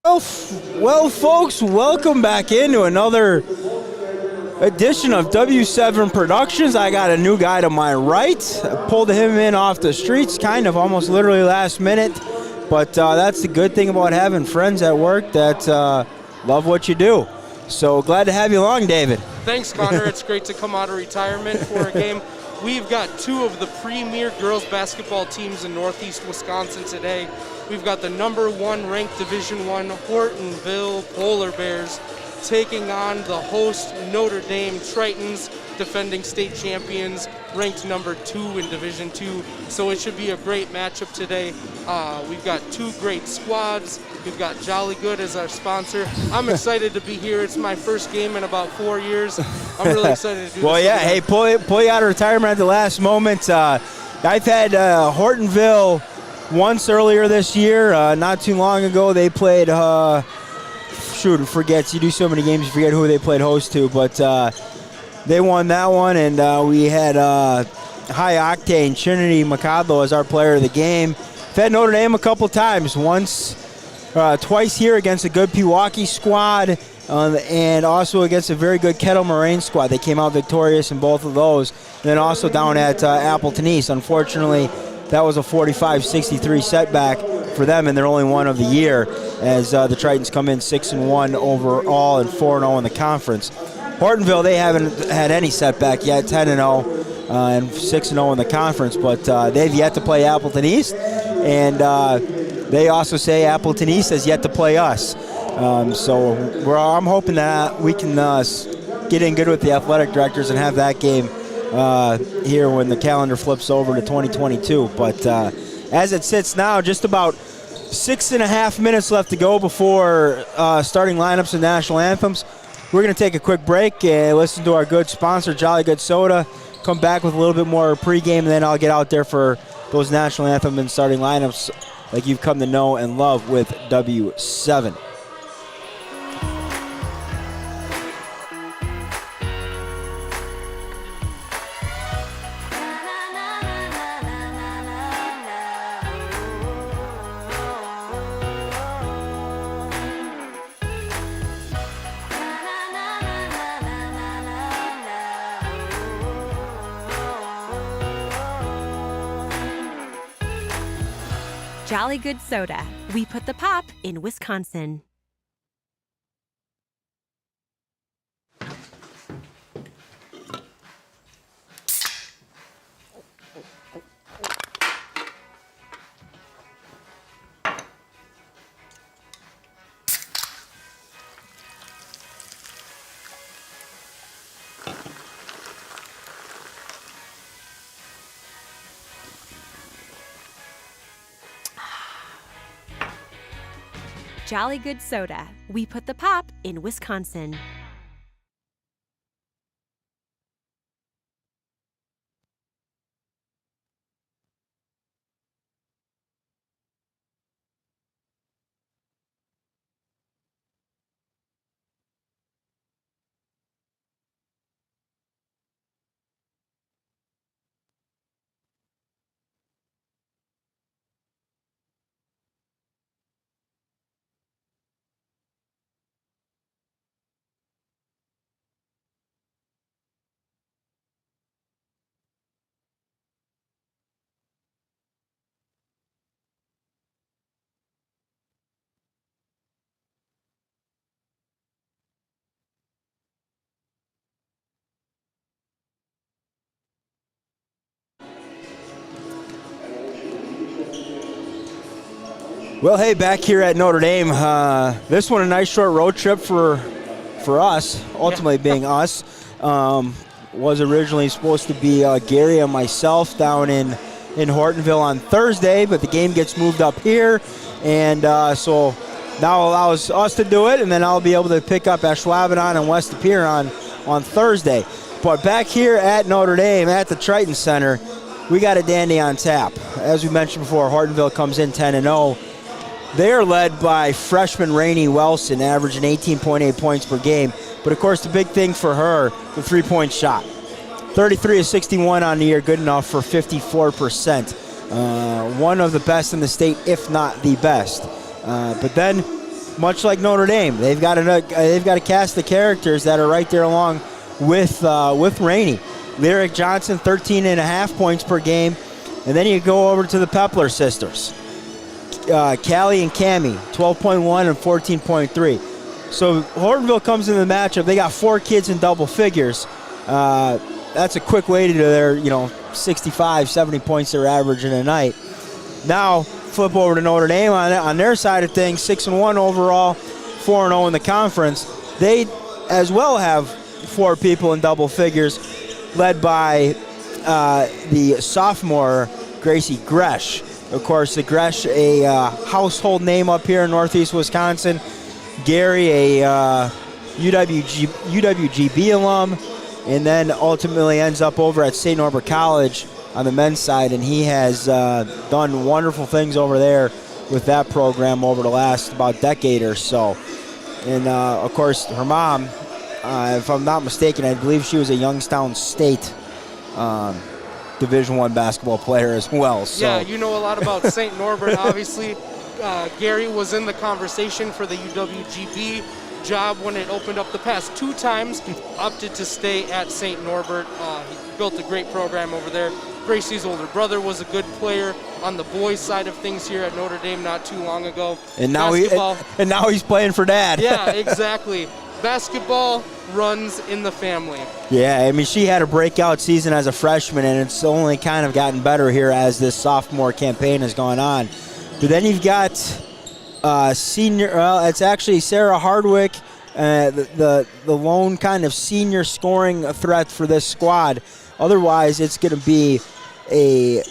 Well, folks, welcome back into another edition of W7 Productions. I got a new guy to my right. I pulled him in off the streets, kind of almost literally last minute. But that's the good thing about having friends at work that love what you do. So glad to have you along, David. Thanks, Connor. It's great to come out of retirement for a game. We've got two of the premier girls basketball teams in Northeast Wisconsin today. We've got the #1 ranked Division I Hortonville Polar Bears taking on the host Notre Dame Tritons, defending state champions, ranked #2 in Division II. So it should be a great matchup today. We've got two great squads. We've got Jolly Good as our sponsor. I'm excited to be here. It's my first game in about 4 years. I'm really excited to do this. Well, yeah, hey, pull you out of retirement at the last moment. I've had Hortonville once earlier this year. Not too long ago, they played, forgets. You do so many games, you forget who they played host to. But they won that one, and we had High Octane Trinity McCodlow as our player of the game. We've had Notre Dame a couple times. Twice here against a good Pewaukee squad, and also against a very good Kettle Moraine squad. They came out victorious in both of those. And then also down at Appleton East. Unfortunately, that was a 45-63 setback for them, and they're only one of the year, as the Tritons come in 6-1 overall and 4-0 in the conference. Hortonville, they haven't had any setback yet, 10-0 and 6-0 in the conference, but they've yet to play Appleton East, and they also say Appleton East has yet to play us. So I'm hoping that we can get in good with the athletic directors and have that game here when the calendar flips over to 2022. But as it sits now, just about 6.5 minutes left to go before starting lineups and national anthems. We're going to take a quick break and listen to our good sponsor, Jolly Good Soda. Come back with a little bit more pregame, and then I'll get out there for those national anthem and starting lineups like you've come to know and love with W7. Jolly Good Soda. We put the pop in Wisconsin. Jolly Good Soda. We put the pop in Wisconsin. Well, hey, back here at Notre Dame. This one a nice short road trip for us, ultimately being us. Was originally supposed to be Gary and myself down in Hortonville on Thursday, but the game gets moved up here, and so now allows us to do it, and then I'll be able to pick up Ashwaubenon and West Appear on Thursday. But back here at Notre Dame, at the Triton Center, we got a dandy on tap. As we mentioned before, Hortonville comes in 10-0. They are led by freshman Rainey Welson, averaging 18.8 points per game. But, of course, the big thing for her, the three-point shot. 33 of 61 on the year, good enough for 54%. One of the best in the state, if not the best. But then much like Notre Dame. They've got a cast of characters that are right there along with Rainey. Lyric Johnson, 13.5 points per game. And then you go over to the Pepler sisters. Callie and Cammie, 12.1 and 14.3. So Hortonville comes into the matchup. They got 4 kids in double figures. That's a quick way to their 65, 70 points they're averaging a night. Now flip over to Notre Dame on their side of things, 6-1 overall, 4-0 in the conference. They as well have 4 people in double figures, led by the sophomore Gracie Gresh. Of course, the Gresh, a household name up here in Northeast Wisconsin. Gary, a UWGB alum, and then ultimately ends up over at St. Norbert College on the men's side, and he has done wonderful things over there with that program over the last about decade or so. And, of course, her mom, if I'm not mistaken, I believe she was a Youngstown State Division I basketball player as well. So. Yeah, you know a lot about St. Norbert, obviously. Gary was in the conversation for the UWGB job when it opened up the past 2 times, opted to stay at St. Norbert. He built a great program over there. Gracie's older brother was a good player on the boys' side of things here at Notre Dame not too long ago. And now he's playing for Dad. Yeah, exactly. Basketball runs in the family. Yeah, I mean, she had a breakout season as a freshman, and it's only kind of gotten better here as this sophomore campaign has gone on. But then you've got senior, it's actually Sarah Hardwick, the lone kind of senior scoring threat for this squad. Otherwise, it's going to be a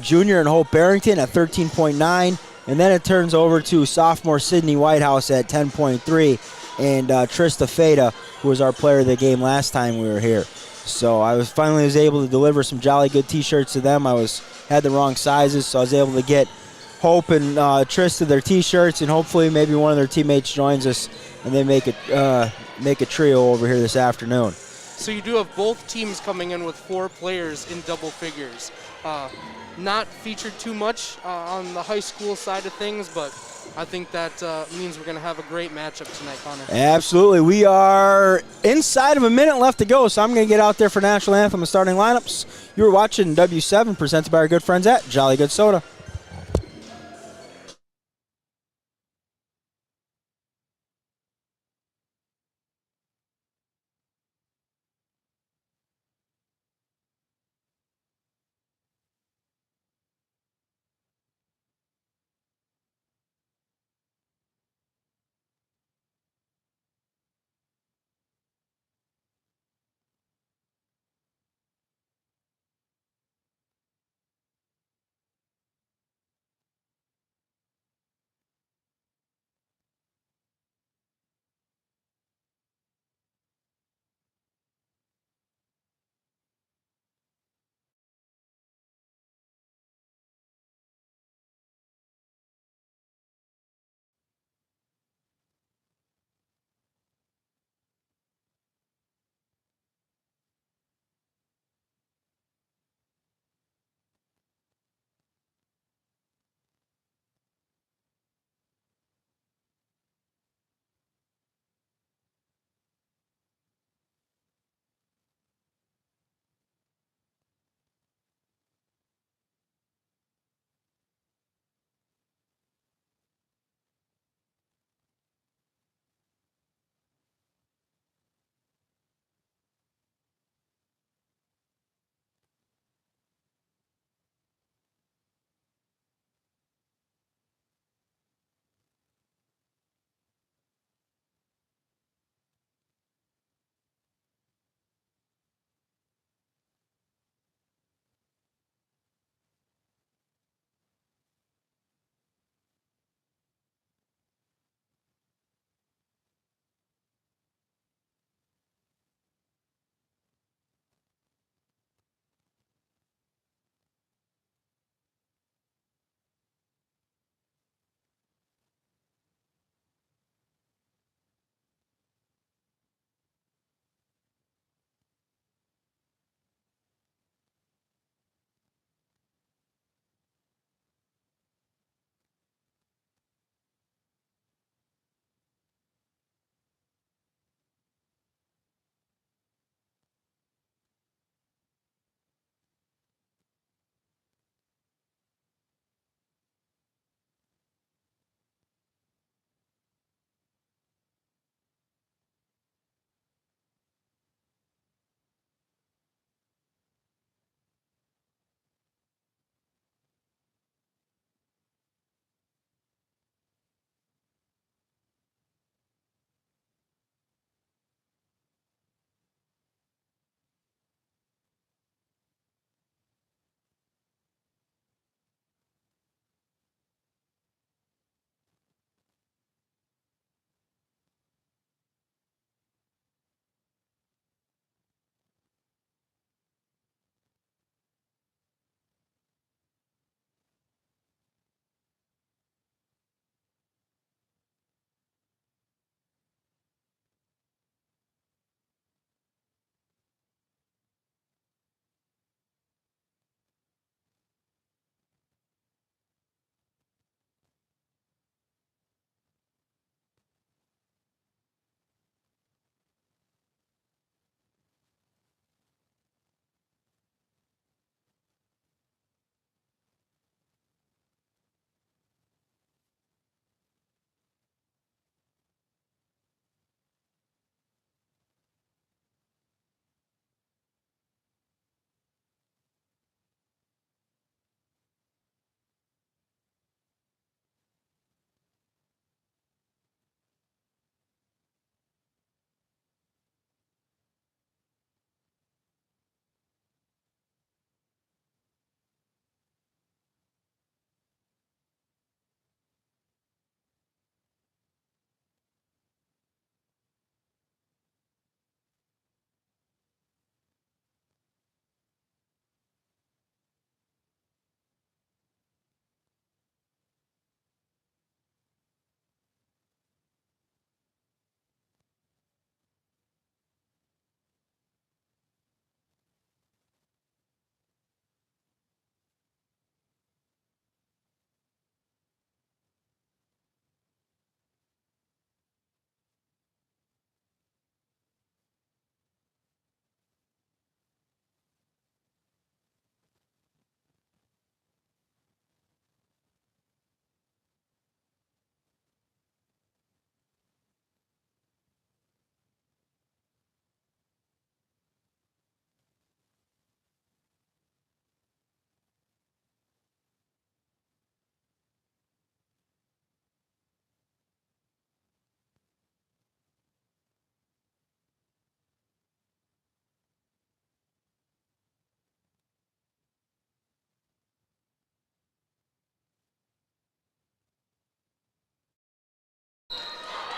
junior in Hope Barrington at 13.9, and then it turns over to sophomore Sydney Whitehouse at 10.3, and Trista Feta, who was our player of the game last time we were here. So I was finally able to deliver some Jolly Good T-shirts to them. Had the wrong sizes, so I was able to get Hope and Trista their T-shirts, and hopefully maybe one of their teammates joins us and they make a trio over here this afternoon. So you do have both teams coming in with 4 players in double figures. Not featured too much on the high school side of things, but I think that means we're going to have a great matchup tonight, Connor. Absolutely. We are inside of a minute left to go, so I'm going to get out there for National Anthem and starting lineups. You were watching W7, presented by our good friends at Jolly Good Soda.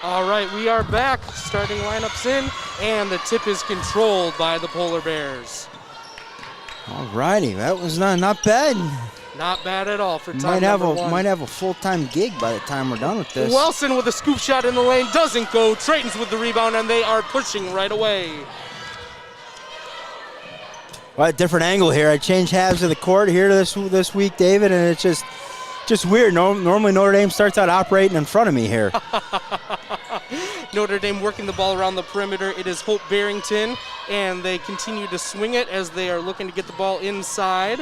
All right, we are back. Starting lineups in, and the tip is controlled by the Polar Bears. All righty, that was not bad. Not bad at all for time number one. Might have a full-time gig by the time we're done with this. Wilson with a scoop shot in the lane, doesn't go. Trayton's with the rebound, and they are pushing right away. Well, a different angle here. I changed halves of the court here this week, David, and it's just weird. Normally Notre Dame starts out operating in front of me here. Notre Dame working the ball around the perimeter. It is Hope Barrington, and they continue to swing it as they are looking to get the ball inside.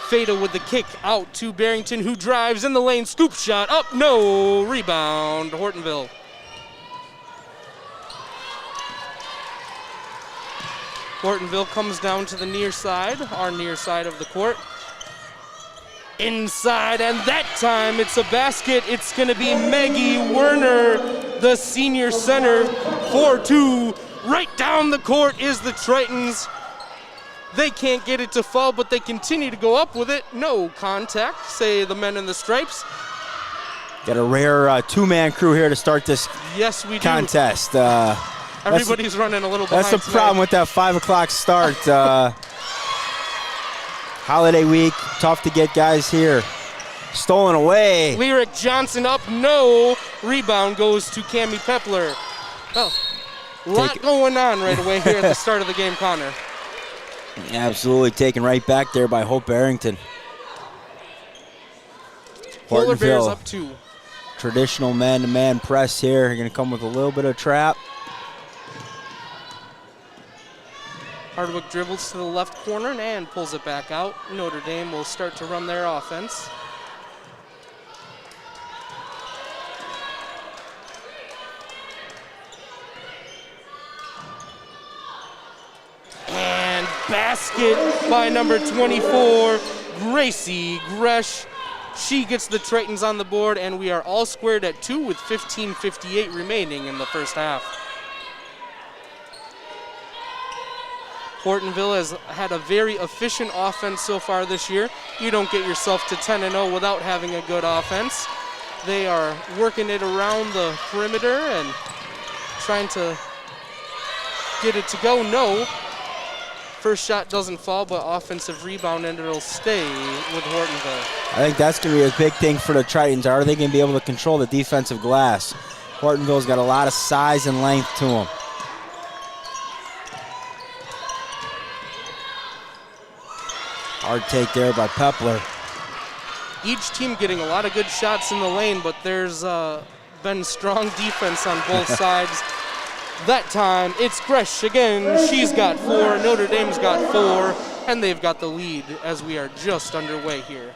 Feda with the kick out to Barrington, who drives in the lane. Scoop shot up, no. Rebound, Hortonville. Hortonville comes down to the near side, our near side of the court. Inside, and that time it's a basket. It's going to be Maggie Werner, the senior center, 4-2. Right down the court is the Tritons. They can't get it to fall, but they continue to go up with it. No contact, say the men in the stripes. Got a rare two-man crew here to start this contest. Everybody's running a little behind. That's the problem with that 5 o'clock start. Holiday week, tough to get guys here. Stolen away. Lyric Johnson up, no. Rebound goes to Cammie Pepler. Oh, a lot going on right away here at the start of the game, Connor. Absolutely taken right back there by Hope Barrington. Polar Bears up 2. Traditional man-to-man press here. You're going to come with a little bit of trap. Hardwick dribbles to the left corner and pulls it back out. Notre Dame will start to run their offense. And basket by number 24, Gracie Gresh. She gets the Tritons on the board, and we are all squared at 2 with 15:58 remaining in the first half. Hortonville has had a very efficient offense so far this year. You don't get yourself to 10-0 without having a good offense. They are working it around the perimeter and trying to get it to go. No. First shot doesn't fall, but offensive rebound, and it'll stay with Hortonville. I think that's going to be a big thing for the Tritons. Are they going to be able to control the defensive glass? Hortonville's got a lot of size and length to them. Hard take there by Pepler. Each team getting a lot of good shots in the lane, but there's been strong defense on both sides. That time, it's Gresh again. She's got 4, Notre Dame's got 4, and they've got the lead as we are just underway here.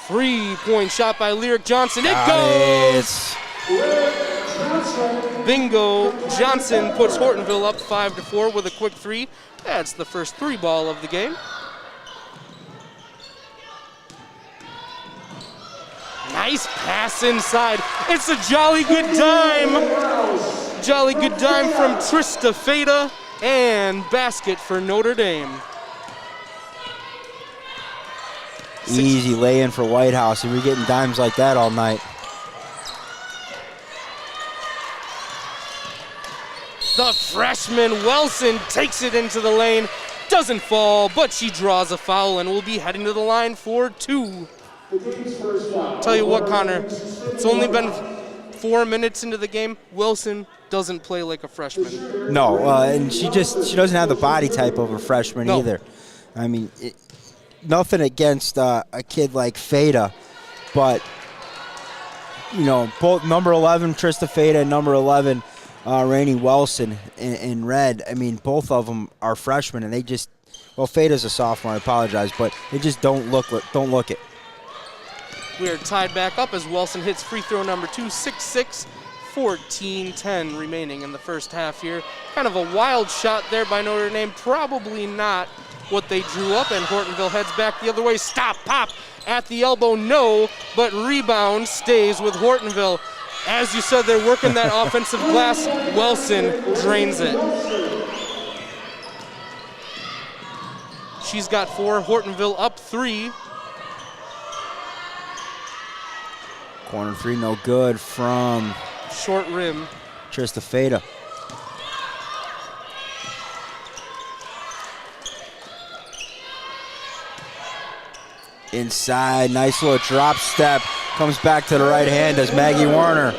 Three-point shot by Lyric Johnson. It goes! Bingo. Johnson puts Hortonville up 5-4 with a quick 3. That's the first 3 ball of the game. Nice pass inside. It's a jolly good dime. Jolly good dime from Trista Feda, and basket for Notre Dame. Easy lay-in for Whitehouse, and we're getting dimes like that all night. The freshman Wilson takes it into the lane, doesn't fall, but she draws a foul and will be heading to the line for 2. Tell you what, Connor, it's only been 4 minutes into the game. Wilson doesn't play like a freshman. No, and she doesn't have the body type of a freshman either. I mean, nothing against a kid like Feda, but you know, both number 11 Trista Feda and number 11 Rainey Wilson in red. I mean, both of them are freshmen, and they just, well, Feda's a sophomore. I apologize, but they just don't look it. We are tied back up as Wilson hits free throw number 2, 6-6, 14-10 remaining in the first half here. Kind of a wild shot there by Notre Dame. Probably not what they drew up, and Hortonville heads back the other way. Stop, pop, at the elbow, no, but rebound stays with Hortonville. As you said, they're working that offensive glass. Wilson drains it. She's got 4. Hortonville up 3. Corner 3, no good from Short rim. Trista Feta. Inside, nice little drop step. Comes back to the right hand as Maggie Werner.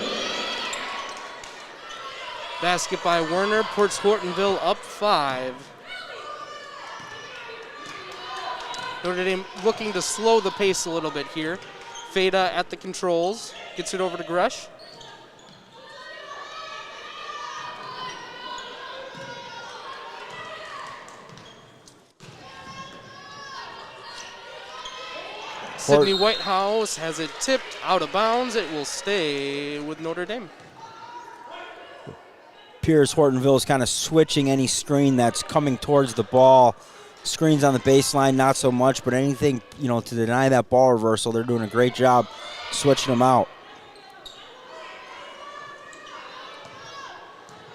Basket by Werner puts Hortonville up 5. Notre Dame looking to slow the pace a little bit here. Feta at the controls, gets it over to Gresh. Sydney Whitehouse has it tipped out of bounds. It will stay with Notre Dame. Pierce Hortonville is kind of switching any screen that's coming towards the ball. Screens on the baseline, not so much, but anything, to deny that ball reversal, they're doing a great job switching them out.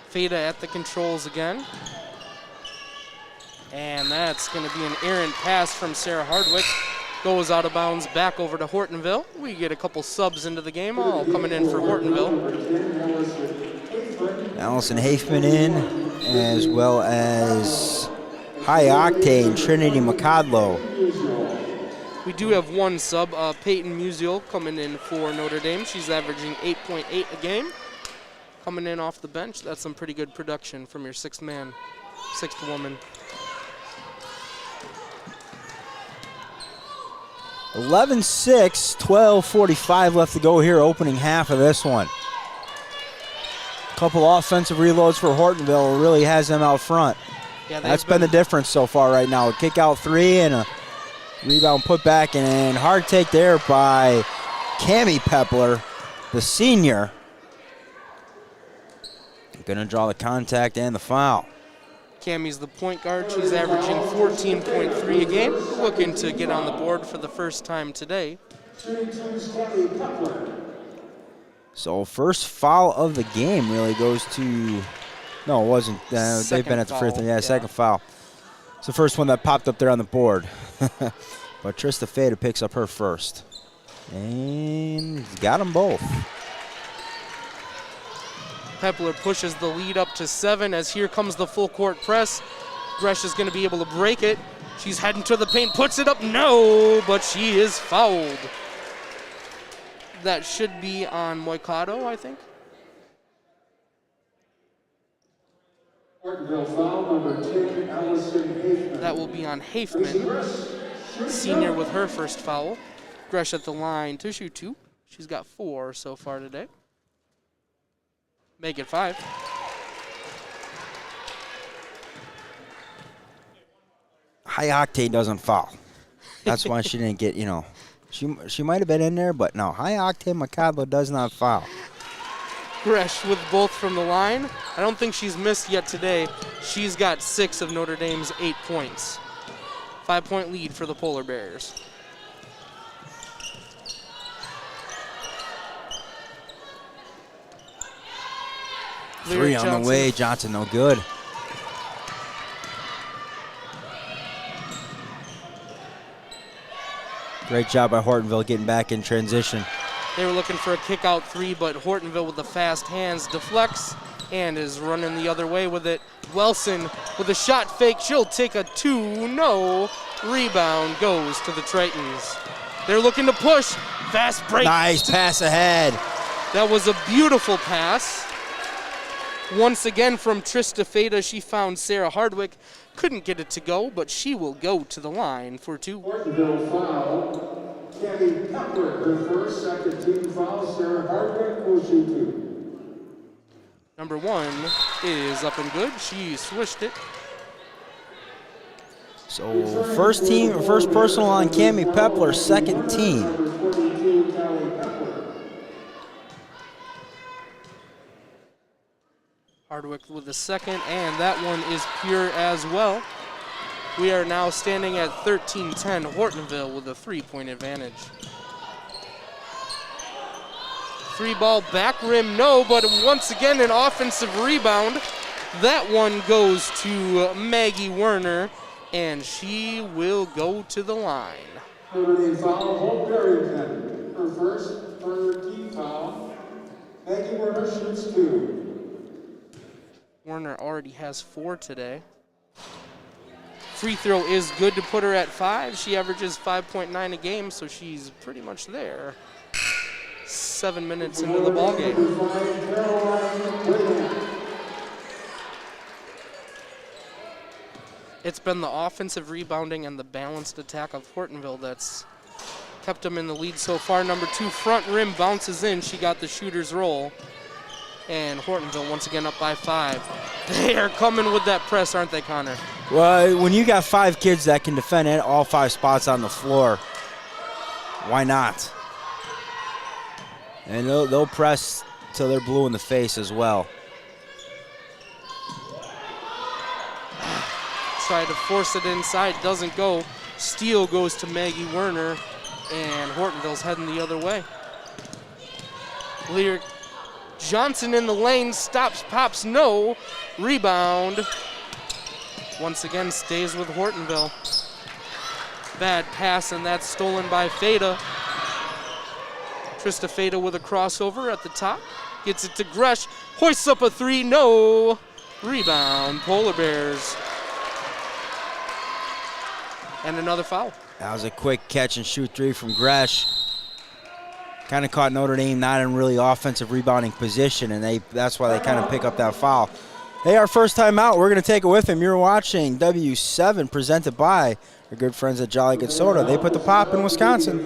Feta at the controls again. And that's going to be an errant pass from Sarah Hardwick. Goes out of bounds back over to Hortonville. We get a couple subs into the game, all coming in for Hortonville. Allison Hafman in, as well as High Octane Trinity McCodlow. We do have one sub, Peyton Musial, coming in for Notre Dame. She's averaging 8.8 a game. Coming in off the bench, that's some pretty good production from your sixth woman. 11-6, 12:45 left to go here, opening half of this one. Couple offensive reloads for Hortonville, really has them out front. Yeah, that's been the difference so far right now. A kick out 3 and a rebound put back, and hard take there by Cammie Pepler, the senior. Gonna draw the contact and the foul. Cammie's the point guard. She's averaging 14.3 a game. Looking to get on the board for the first time today. So first foul of the game really goes to, no, it wasn't. They've been at the free throw. Yeah, second foul. It's the first one that popped up there on the board. But Trista Feta picks up her first. And he's got them both. Pepler pushes the lead up to 7 as here comes the full court press. Gresh is going to be able to break it. She's heading to the paint, puts it up, no, but she is fouled. That should be on Moicado, I think. That will be on Hafman, senior with her first foul. Gresh at the line to shoot 2. She's got 4 so far today. Make it 5. High Octane doesn't foul. That's why she didn't get, she might have been in there, but no. High Octane McCodlow does not foul. Gresh with both from the line. I don't think she's missed yet today. She's got 6 of Notre Dame's 8 points. 5-point lead for the Polar Bears. Three on the way, Johnson no good. Great job by Hortonville getting back in transition. They were looking for a kick out 3, but Hortonville with the fast hands deflects and is running the other way with it. Wilson with a shot fake. She'll take a 2. No. Rebound goes to the Tritons. They're looking to push. Fast break. Nice pass ahead. That was a beautiful pass. Once again from Trista Feta, she found Sarah Hardwick. Couldn't get it to go, but she will go to the line for 2. Hortonville foul. Cammie Pepler, her first, second team foul. Sarah Hardwick will shoot 2. Number 1 is up and good. She swished it. So first personal on Cammie Pepler, second team. Hardwick with the second, and that one is pure as well. We are now standing at 13-10. Hortonville with a 3-point advantage. 3-ball back rim, no, but once again an offensive rebound. That one goes to Maggie Werner. and she will go to the line. Notre Dame foul, Holt Barrington. Her first, her team foul. Maggie Werner shoots 2. Werner already has 4 today. Free throw is good to put her at 5. She averages 5.9 a game, so she's pretty much there. 7 minutes into the ball game. It's been the offensive rebounding and the balanced attack of Hortonville that's kept them in the lead so far. Number 2 front rim bounces in. She got the shooter's roll. And Hortonville once again up by 5. They are coming with that press, aren't they, Connor? Well, when you got 5 kids that can defend all 5 spots on the floor, why not? And they'll press till they're blue in the face as well. Try to force it inside, doesn't go. Steal goes to Maggie Werner, and Hortonville's heading the other way. Lyric Johnson in the lane, stops, pops, no. Rebound. Once again stays with Hortonville. Bad pass, and that's stolen by Feda. Trista Feda with a crossover at the top. Gets it to Gresh, hoists up a 3, no. Rebound, Polar Bears. And another foul. That was a quick catch and shoot 3 from Gresh. Kind of caught Notre Dame not in really offensive rebounding position, and that's why they kind of pick up that foul. Hey, our first time out, we're going to take it with them. You're watching W7 presented by our good friends at Jolly Good Soda. They put the pop in Wisconsin.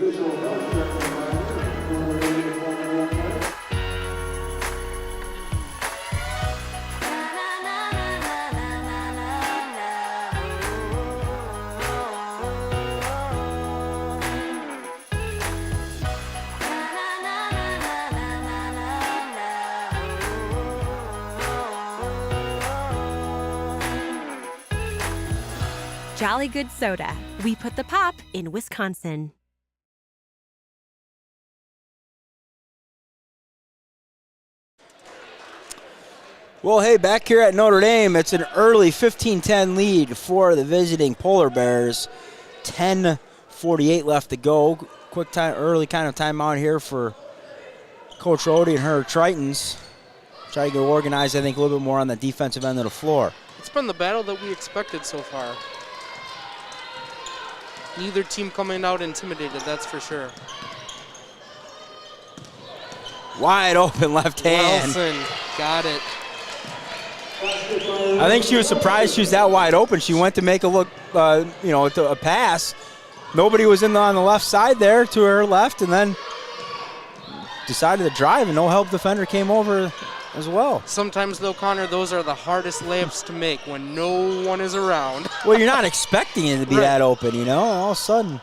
Jolly Good Soda. We put the pop in Wisconsin. Well, hey, back here at Notre Dame, it's an early 15-10 lead for the visiting Polar Bears. 10:48 left to go. Quick time, early kind of timeout here for Coach Rhodey and her Tritons. Try to get organized, I think, a little bit more on the defensive end of the floor. It's been the battle that we expected so far. Neither team coming out intimidated, that's for sure. Wide open left hand. Wilson got it. I think she was surprised she was that wide open. She went to make a look, a pass. Nobody was on the left side there to her left, and then decided to drive, and no help defender came over as well. Sometimes, though, Connor, those are the hardest layups to make when no one is around. Well, you're not expecting it to be that open, all of a sudden.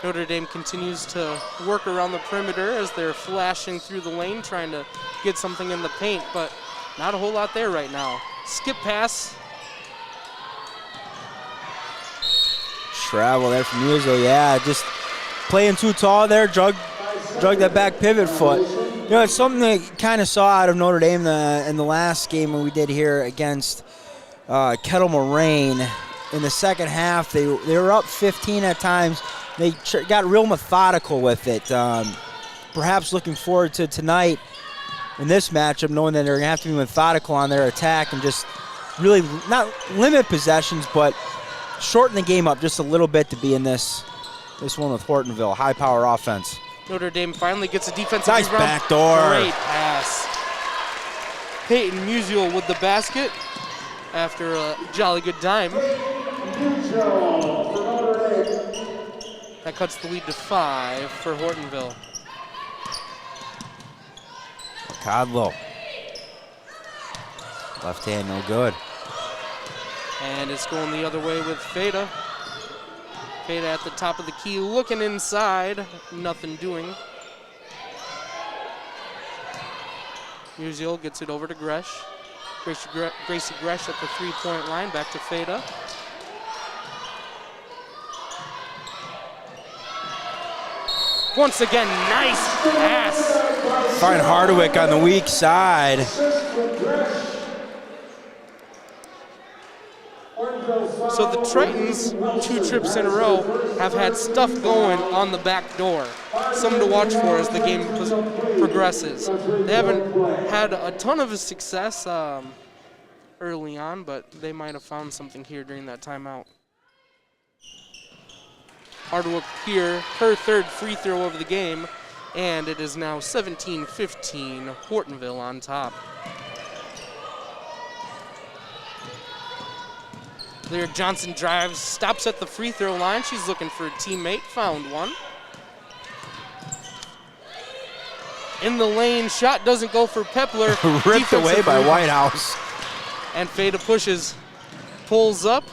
Notre Dame continues to work around the perimeter as they're flashing through the lane, trying to get something in the paint, but not a whole lot there right now. Skip pass. Travel there from Musil, just playing too tall there, drug that back pivot foot. It's something that kind of saw out of Notre Dame in the last game when we did here against Kettle Moraine. In the second half, they were up 15 at times. They got real methodical with it. Perhaps looking forward to tonight in this matchup, knowing that they're going to have to be methodical on their attack and just really not limit possessions, but shorten the game up just a little bit to be in this one with Hortonville. High power offense. Notre Dame finally gets a defensive nice rebound. Backdoor. Great pass. Peyton Musial with the basket after a jolly good time. That cuts the lead to 5 for Hortonville. Codlow. Left hand, no good. And it's going the other way with Feda. Feda at the top of the key, looking inside, nothing doing. Musial gets it over to Gresh. Gracie Gresh at the three-point line, back to Feda. Once again, nice pass. Find Hardwick on the weak side. So the Tritons, 2 trips in a row, have had stuff going on the back door. Something to watch for as the game progresses. They haven't had a ton of success early on, but they might have found something here during that timeout. Hardwick here, her 3rd free throw of the game, and it is now 17-15, Hortonville on top. Lyric Johnson drives, stops at the free throw line. She's looking for a teammate, found one. In the lane, shot doesn't go for Pepler. Ripped away by Whitehouse. And Fada pushes, pulls up,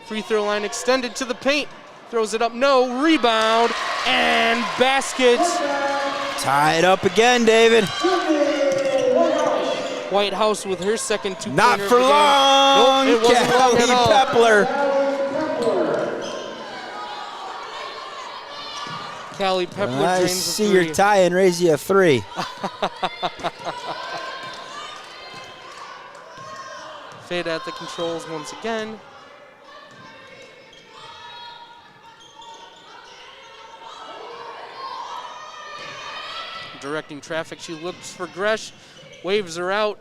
free throw line extended to the paint, throws it up, no, rebound, and basket. Tied up again, David. Whitehouse with her second 2-pointer. Not for long. Nope, it wasn't long at all. Pepler. Callie Pepler I drains the see 3. your tie and raise you a 3. Fada at the controls once again. Directing traffic, she looks for Gresh, waves her out,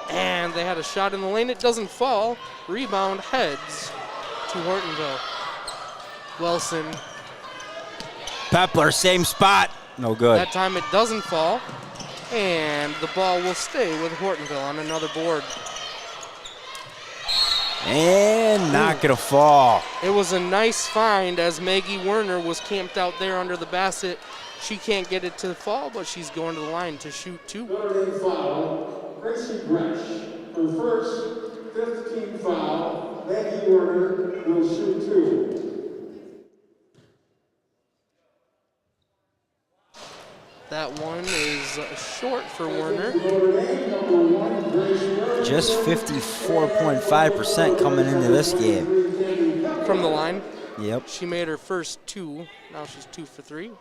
and they had a shot in the lane. It doesn't fall. Rebound heads to Hortonville. Wilson. Pepler, same spot. No good. That time it doesn't fall, and the ball will stay with Hortonville on another board. And not going to fall. It was a nice find as Maggie Werner was camped out there under the basket. She can't get it to fall, but she's going to the line to shoot 2. Notre Dame foul, Gracie Gresh. Her first 15 foul, Maggie Werner will shoot 2. That one is short for Werner. Just 54.5% coming into this game. From the line. Yep. She made her first 2. Now she's 2 for 3.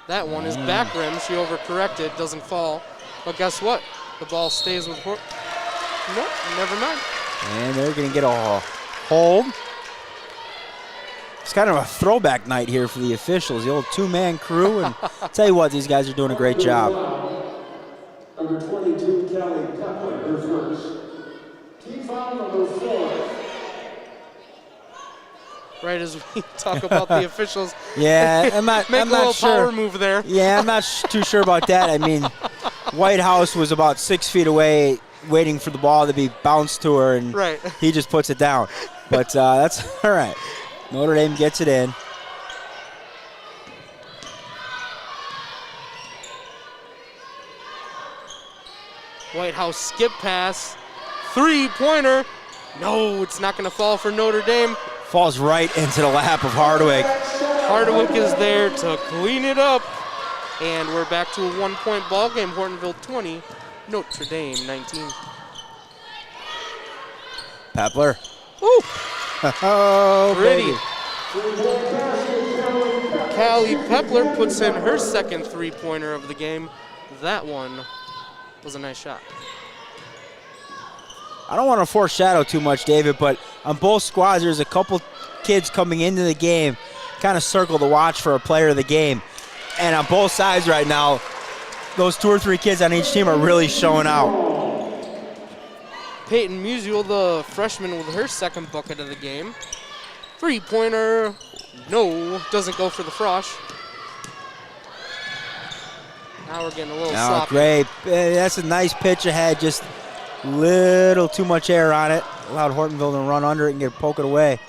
That one is back rim. She overcorrected, doesn't fall. But guess what? The ball stays with Nope, never mind. And they're going to get a hold. It's kind of a throwback night here for the officials, the old 2-man crew. And I'll tell you what, these guys are doing a great job. Number 22, Callie Pepler, her first. Team foul number 4. Right as we talk about the officials. Yeah, I'm not Make a little sure. power move there. Yeah, I'm not too sure about that. I mean, Whitehouse was about 6 feet away waiting for the ball to be bounced to her, and right. He just puts it down. But that's all right. Notre Dame gets it in. Whitehouse skip pass. 3-pointer. No, it's not going to fall for Notre Dame. Falls right into the lap of Hardwick. Hardwick is there to clean it up. And we're back to a 1-point ball game. Hortonville 20, Notre Dame 19. Pepler. Ooh, Oh, pretty. baby. Callie Pepler puts in her second 3-pointer of the game. That one was a nice shot. I don't want to foreshadow too much, David, but on both squads, there's a couple kids coming into the game, kind of circle to watch for a player of the game. And on both sides right now, those 2 or 3 kids on each team are really showing out. Peyton Musial, the freshman, with her second bucket of the game. 3-pointer, no, doesn't go for the frosh. Now we're getting a little sloppy. Great. That's a nice pitch ahead, just little too much air on it. Allowed Hortonville to run under it and poke it away.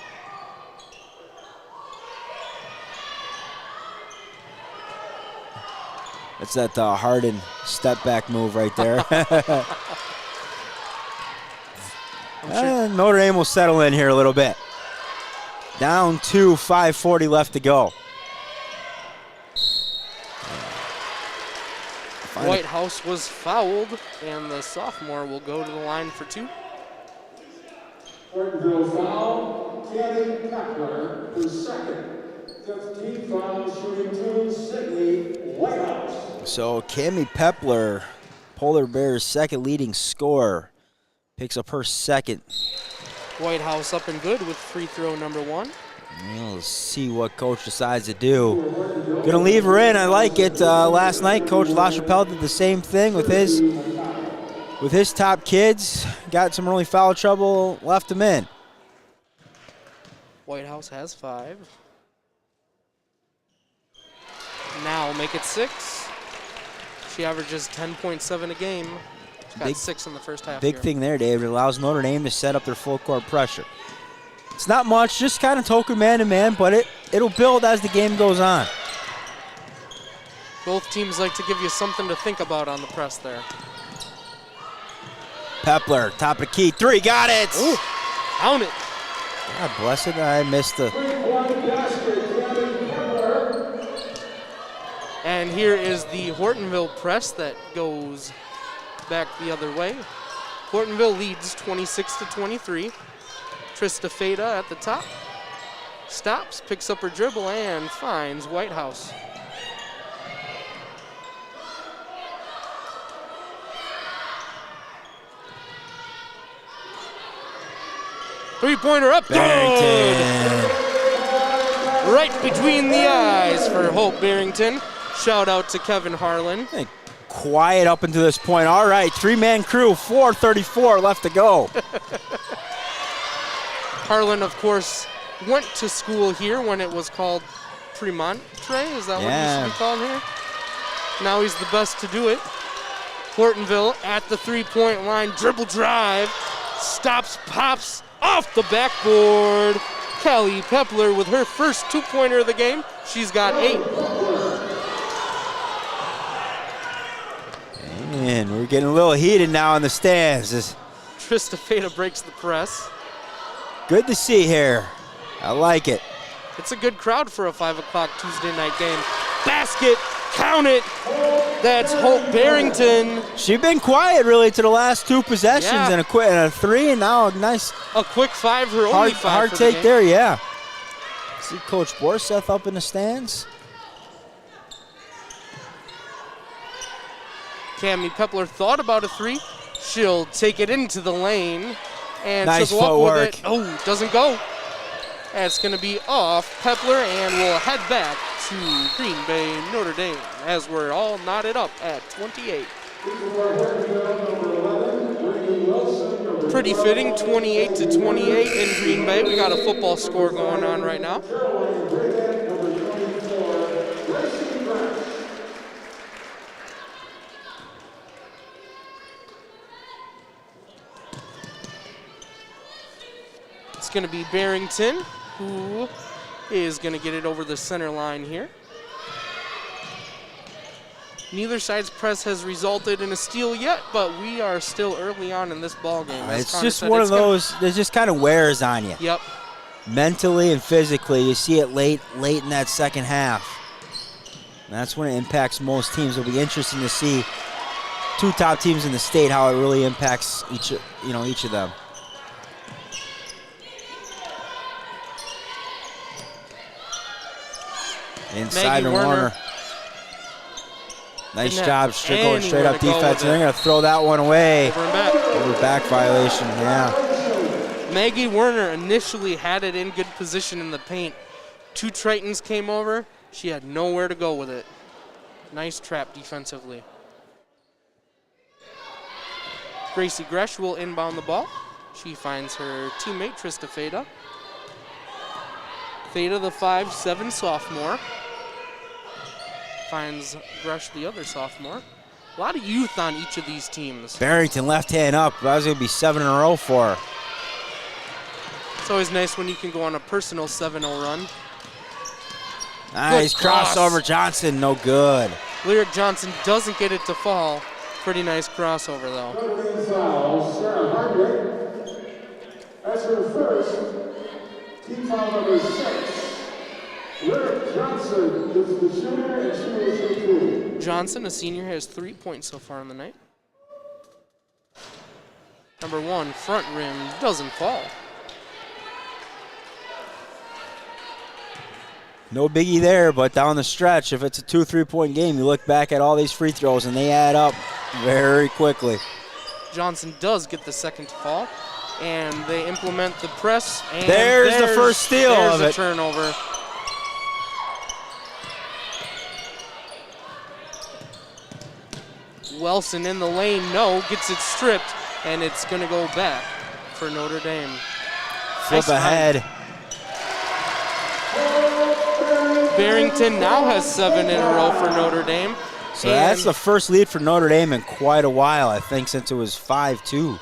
That's that Harden step back move right there. And Notre Dame will settle in here a little bit. Down 2, 5:40 left to go. Whitehouse was fouled, and the sophomore will go to the line for 2. Hortonville foul, Callie Pepler, her second. 15 foul, shooting 2, Sydney Whitehouse. So Cami Pepler, Polar Bears' second leading scorer, Picks up her second. White House up and good with free throw number 1. We'll see what Coach decides to do. Gonna leave her in. I like it. Last night, Coach LaChapelle did the same thing with his top kids. Got some early foul trouble, left them in. White House has 5. Now make it 6. She averages 10.7 a game. She got 6 in the first half. Big thing there, Dave. It allows Notre Dame to set up their full court pressure. It's not much, just kind of token man-to-man, but it'll build as the game goes on. Both teams like to give you something to think about on the press there. Pepler, top of the key, 3, got it! Ooh, count it. God bless it, I missed the... And here is the Hortonville press that goes back the other way. Hortonville leads 26-23. Trista Feda at the top. Stops, picks up her dribble, and finds White House. Three-pointer up, good! Right between the eyes for Hope Barrington. Shout out to Kevin Harlan. Hey, quiet up until this point. All right, 3-man crew, 4:34 left to go. Harlan, of course, went to school here when it was called Premontre. Is that what it used to be called here? Now he's the best to do it. Hortonville at the three-point line, dribble drive, stops, pops off the backboard. Callie Pepler with her first two-pointer of the game. She's got 8. And we're getting a little heated now in the stands. Trista Feda breaks the press. Good to see here. I like it. It's a good crowd for a 5 o'clock Tuesday night game. Basket, count it. That's Hope Barrington. She's been quiet really to the last 2 possessions, Yeah. and a 3, and now a nice A quick 5, her only 5 hard for take the game. there, yeah. See Coach Borseth up in the stands. Cammie Pepler thought about a 3. She'll take it into the lane. And Nice she'll go footwork. up with it. Oh, doesn't go. That's going to be off Pepler, and we'll head back to Green Bay, Notre Dame, as we're all knotted up at 28. Pretty fitting, 28-28 in Green Bay. We got a football score going on right now. It's going to be Barrington, who is going to get it over the center line here. Neither side's press has resulted in a steal yet, but we are still early on in this ball game. It's just one of those that just kind of wears on you. Yep. Mentally and physically, you see it late in that second half. And that's when it impacts most teams. It'll be interesting to see 2 top teams in the state, how it really impacts each of them. Inside to Warner. Nice job, going straight up defense, and they're going to throw that one away. Over and back. Over back violation, yeah. Maggie Werner initially had it in good position in the paint. 2 Tritons came over. She had nowhere to go with it. Nice trap defensively. Gracie Gresh will inbound the ball. She finds her teammate, Trista Feda. Feda, the 5'7" sophomore. Finds Gresh, the other sophomore. A lot of youth on each of these teams. Barrington left hand up. That was going to be 7 in a row for her. It's always nice when you can go on a personal 7-0 run. Nice Good cross. crossover, Johnson, no good. Lyric Johnson doesn't get it to fall. Pretty nice crossover, though. Foul, Sarah Hardwick. That's her first. Team foul number 6. Lyric Johnson is the shooter, and she will shoot 2. Johnson, a senior, has 3 points so far in the night. Number 1, front rim, doesn't fall. No biggie there, but down the stretch, if it's a 2 3-point game, you look back at all these free throws, and they add up very quickly. Johnson does get the second to fall, and they implement the press. And there's the first steal of There's it. a turnover. Wilson in the lane, no, gets it stripped, and it's going to go back for Notre Dame. Flip ahead. Barrington now has 7 in a row for Notre Dame. So that's the first lead for Notre Dame in quite a while, I think, since it was 5-2.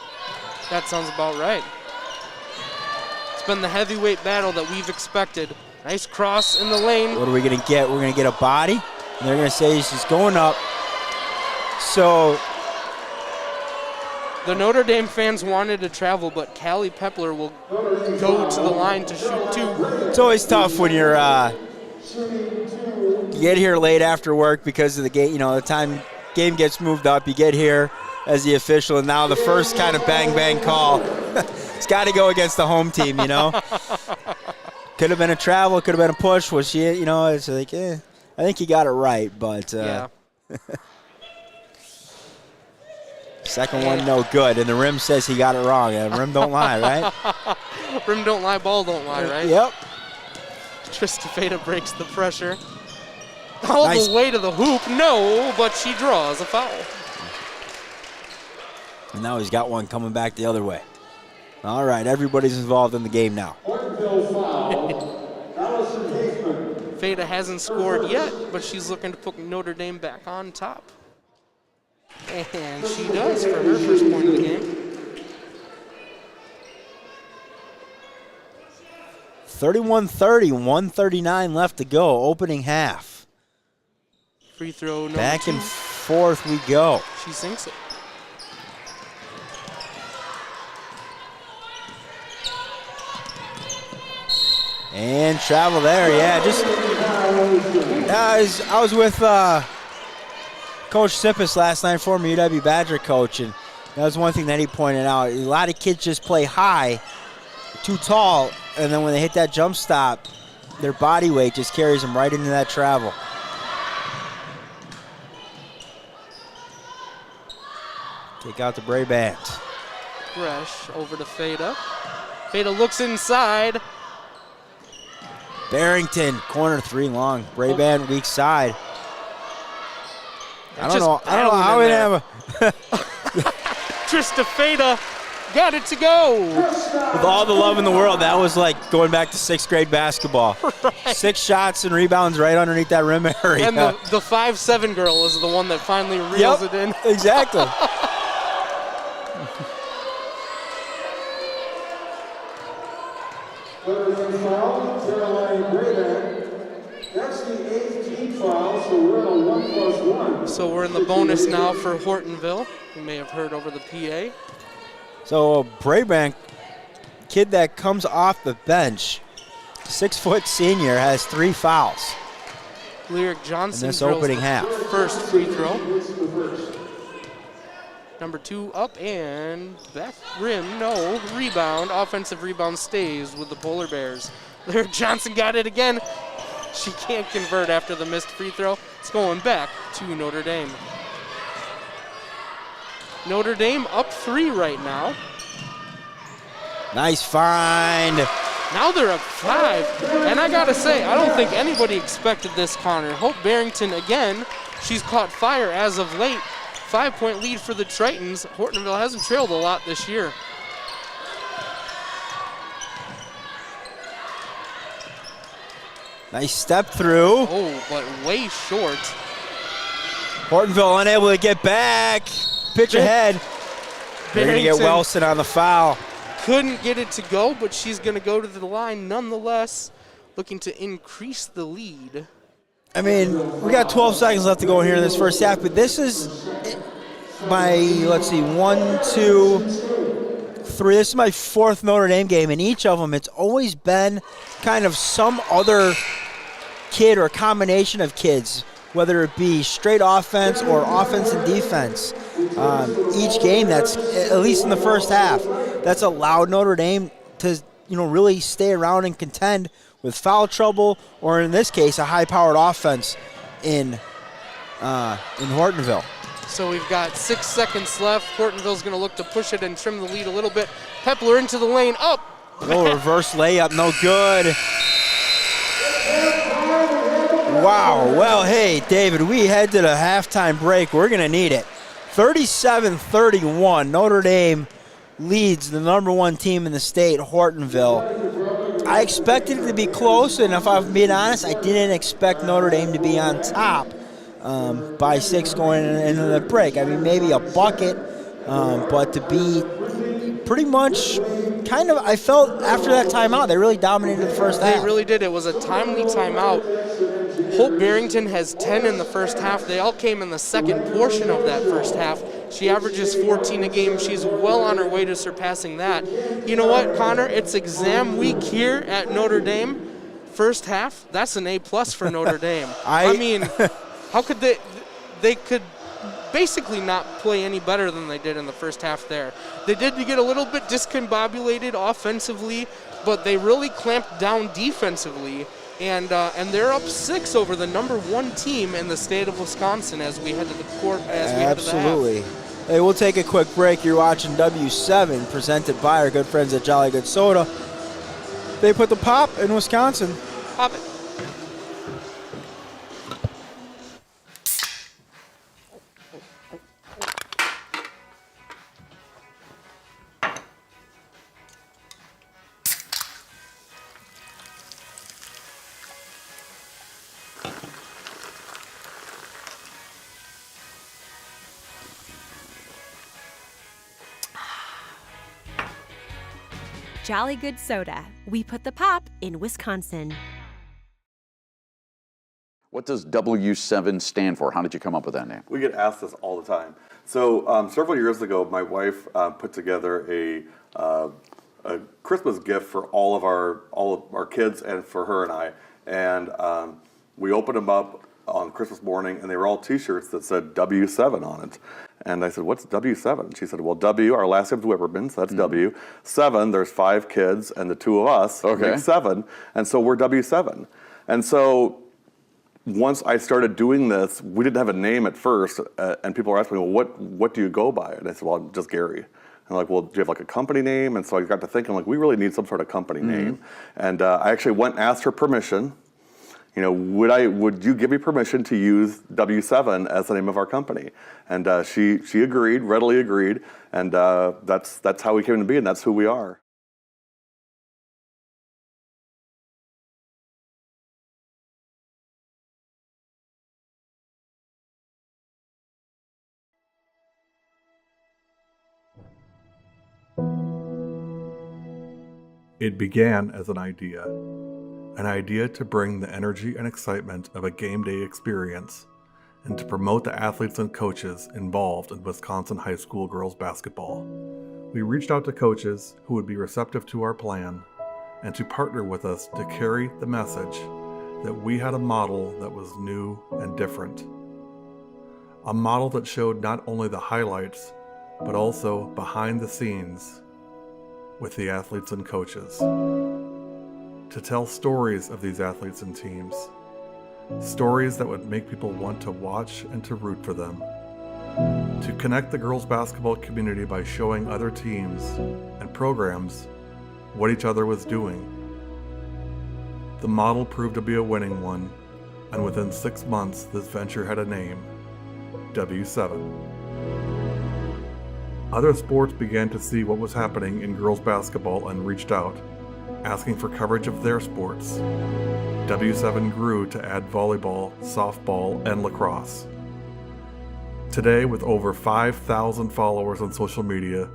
That sounds about right. It's been the heavyweight battle that we've expected. Nice cross in the lane. What are we going to get? We're going to get a body, and they're going to say she's going up. So the Notre Dame fans wanted to travel, but Callie Pepler will go to the line to shoot 2. it's always tough when you're you get here late after work because of the game. You know, the time game gets moved up. You get here as the official, and now the first kind of bang call. It's got to go against the home team. You know, could have been a travel, could have been a push. Was she? You know, it's like, I think he got it right, but yeah. Second one, no good. And the rim says he got it wrong. And rim don't lie, right? Rim don't lie, ball don't lie, right? Yep. Tristafeta breaks the pressure. All Nice. the way to the hoop. No, but she draws a foul. And now he's got one coming back the other way. All right, everybody's involved in the game now. Hortonville foul. Allison Haefman. Feta hasn't scored yet, but she's looking to put Notre Dame back on top. And she does for her first point of the game. 31-30, 1:39 left to go, opening half. Free throw number Back 2. and forth we go. She sinks it. And travel there, yeah. Just I was with Coach Sippis last night, former UW Badger coach, and that was one thing that he pointed out. A lot of kids just play high, too tall, and then when they hit that jump stop, their body weight just carries them right into that travel. Take out the Brabant. Fresh over to Feta. Feta looks inside. Barrington, corner 3 long. Brabant, weak side. I don't know how we have a Tristafeta got it to go. with all the love in the world. That was like going back to 6th grade basketball. Right. 6 shots and rebounds right underneath that rim area. And the 5'7" girl is the one that finally reels it in. Exactly. Notre Dame foul. Caroline Brabant. That's the 8th team foul, so we're in a 1+1. So we're in the bonus now for Hortonville. You may have heard over the PA. So Brabant, kid that comes off the bench, 6-foot senior, has 3 fouls Lyric Johnson in this drills opening the half. first free throw. Number 2 up and back rim, no, rebound. Offensive rebound stays with the Polar Bears. Lyric Johnson got it again. She can't convert after the missed free throw. It's going back to Notre Dame. Notre Dame up 3 right now. Nice find. Now they're up 5. And I gotta say, I don't think anybody expected this, Connor. Hope Barrington again. She's caught fire as of late. 5-point lead for the Tritons. Hortonville hasn't trailed a lot this year. Nice step through. Oh, but way short. Hortonville unable to get back. Pitch ahead. They're going to get Barrington Wilson on the foul. couldn't get it to go, but she's going to go to the line nonetheless, looking to increase the lead. I mean, we got 12 seconds left to go here in this first half, but this is my, let's see, 1, 2, 3. This is my 4th Notre Dame game, and each of them, it's always been kind of some other kid or combination of kids, whether it be straight offense or offense and defense. Each game, that's at least in the first half, that's allowed Notre Dame to, really stay around and contend with foul trouble, or in this case, a high-powered offense in Hortonville. So we've got 6 seconds left. Hortonville's going to look to push it and trim the lead a little bit. Pepler into the lane, up. Little reverse layup, no good. Wow, well, hey, David, we head to the halftime break. We're going to need it. 37-31, Notre Dame leads the number 1 team in the state, Hortonville. I expected it to be close, and if I'm being honest, I didn't expect Notre Dame to be on top by 6 going into the break. I mean, maybe a bucket, but to be pretty much kind of, I felt after that timeout, they really dominated the first half. They really did. It was a timely timeout. Hope Barrington has 10 in the first half. They all came in the second portion of that first half. She averages 14 a game. She's well on her way to surpassing that. You know what, Connor? It's exam week here at Notre Dame. First half, that's an A+ for Notre Dame. I mean, how could they could basically not play any better than they did in the first half there. They did get a little bit discombobulated offensively, but they really clamped down defensively. And they're up 6 over the number 1 team in the state of Wisconsin as we head to the court. Absolutely. Hey, we'll take a quick break. You're watching W7, presented by our good friends at Jolly Good Soda. They put the pop in Wisconsin. Pop it. Jolly Good Soda. We put the pop in Wisconsin. What does W7 stand for? How did you come up with that name? We get asked this all the time. So several years ago, my wife put together a Christmas gift for all of our kids and for her and I. And we opened them up on Christmas morning, and they were all T-shirts that said W7 on it. And I said, "What's W7?" She said, "Well, W, our last name's Wipperman, so that's W. 7, there's 5 kids, and the 2 of us make 7, and so we're W7." And so once I started doing this, we didn't have a name at first, and people were asking me, "Well, what do you go by?" And I said, "Well, I'm just Gary." And like, "Well, do you have like a company name?" And so I got to thinking, like, we really need some sort of company name. And I actually went and asked her permission. You know, would you give me permission to use W7 as the name of our company? And she agreed, readily agreed, and that's how we came to be, and that's who we are. It began as an idea to bring the energy and excitement of a game day experience and to promote the athletes and coaches involved in Wisconsin high school girls basketball. We reached out to coaches who would be receptive to our plan and to partner with us to carry the message that we had a model that was new and different. A model that showed not only the highlights, but also behind the scenes with the athletes and coaches. To tell stories of these athletes and teams. Stories that would make people want to watch and to root for them. To connect the girls basketball community by showing other teams and programs what each other was doing. The model proved to be a winning one, and within 6 months this venture had a name, W7. Other sports began to see what was happening in girls basketball and reached out, asking for coverage of their sports. W7 grew to add volleyball, softball, and lacrosse. Today, with over 5,000 followers on social media,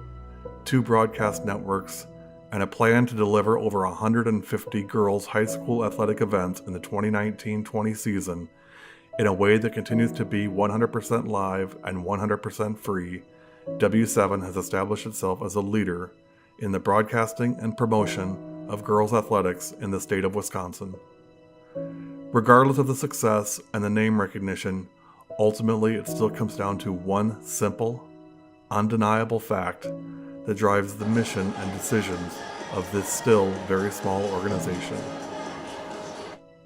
2 broadcast networks, and a plan to deliver over 150 girls' high school athletic events in the 2019-20 season in a way that continues to be 100% live and 100% free, W7 has established itself as a leader in the broadcasting and promotion of girls' athletics in the state of Wisconsin. Regardless of the success and the name recognition, ultimately it still comes down to one simple, undeniable fact that drives the mission and decisions of this still very small organization.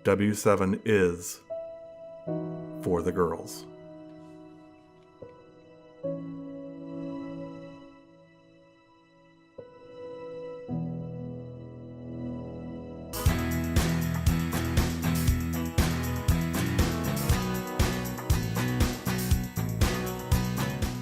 W7 is for the girls.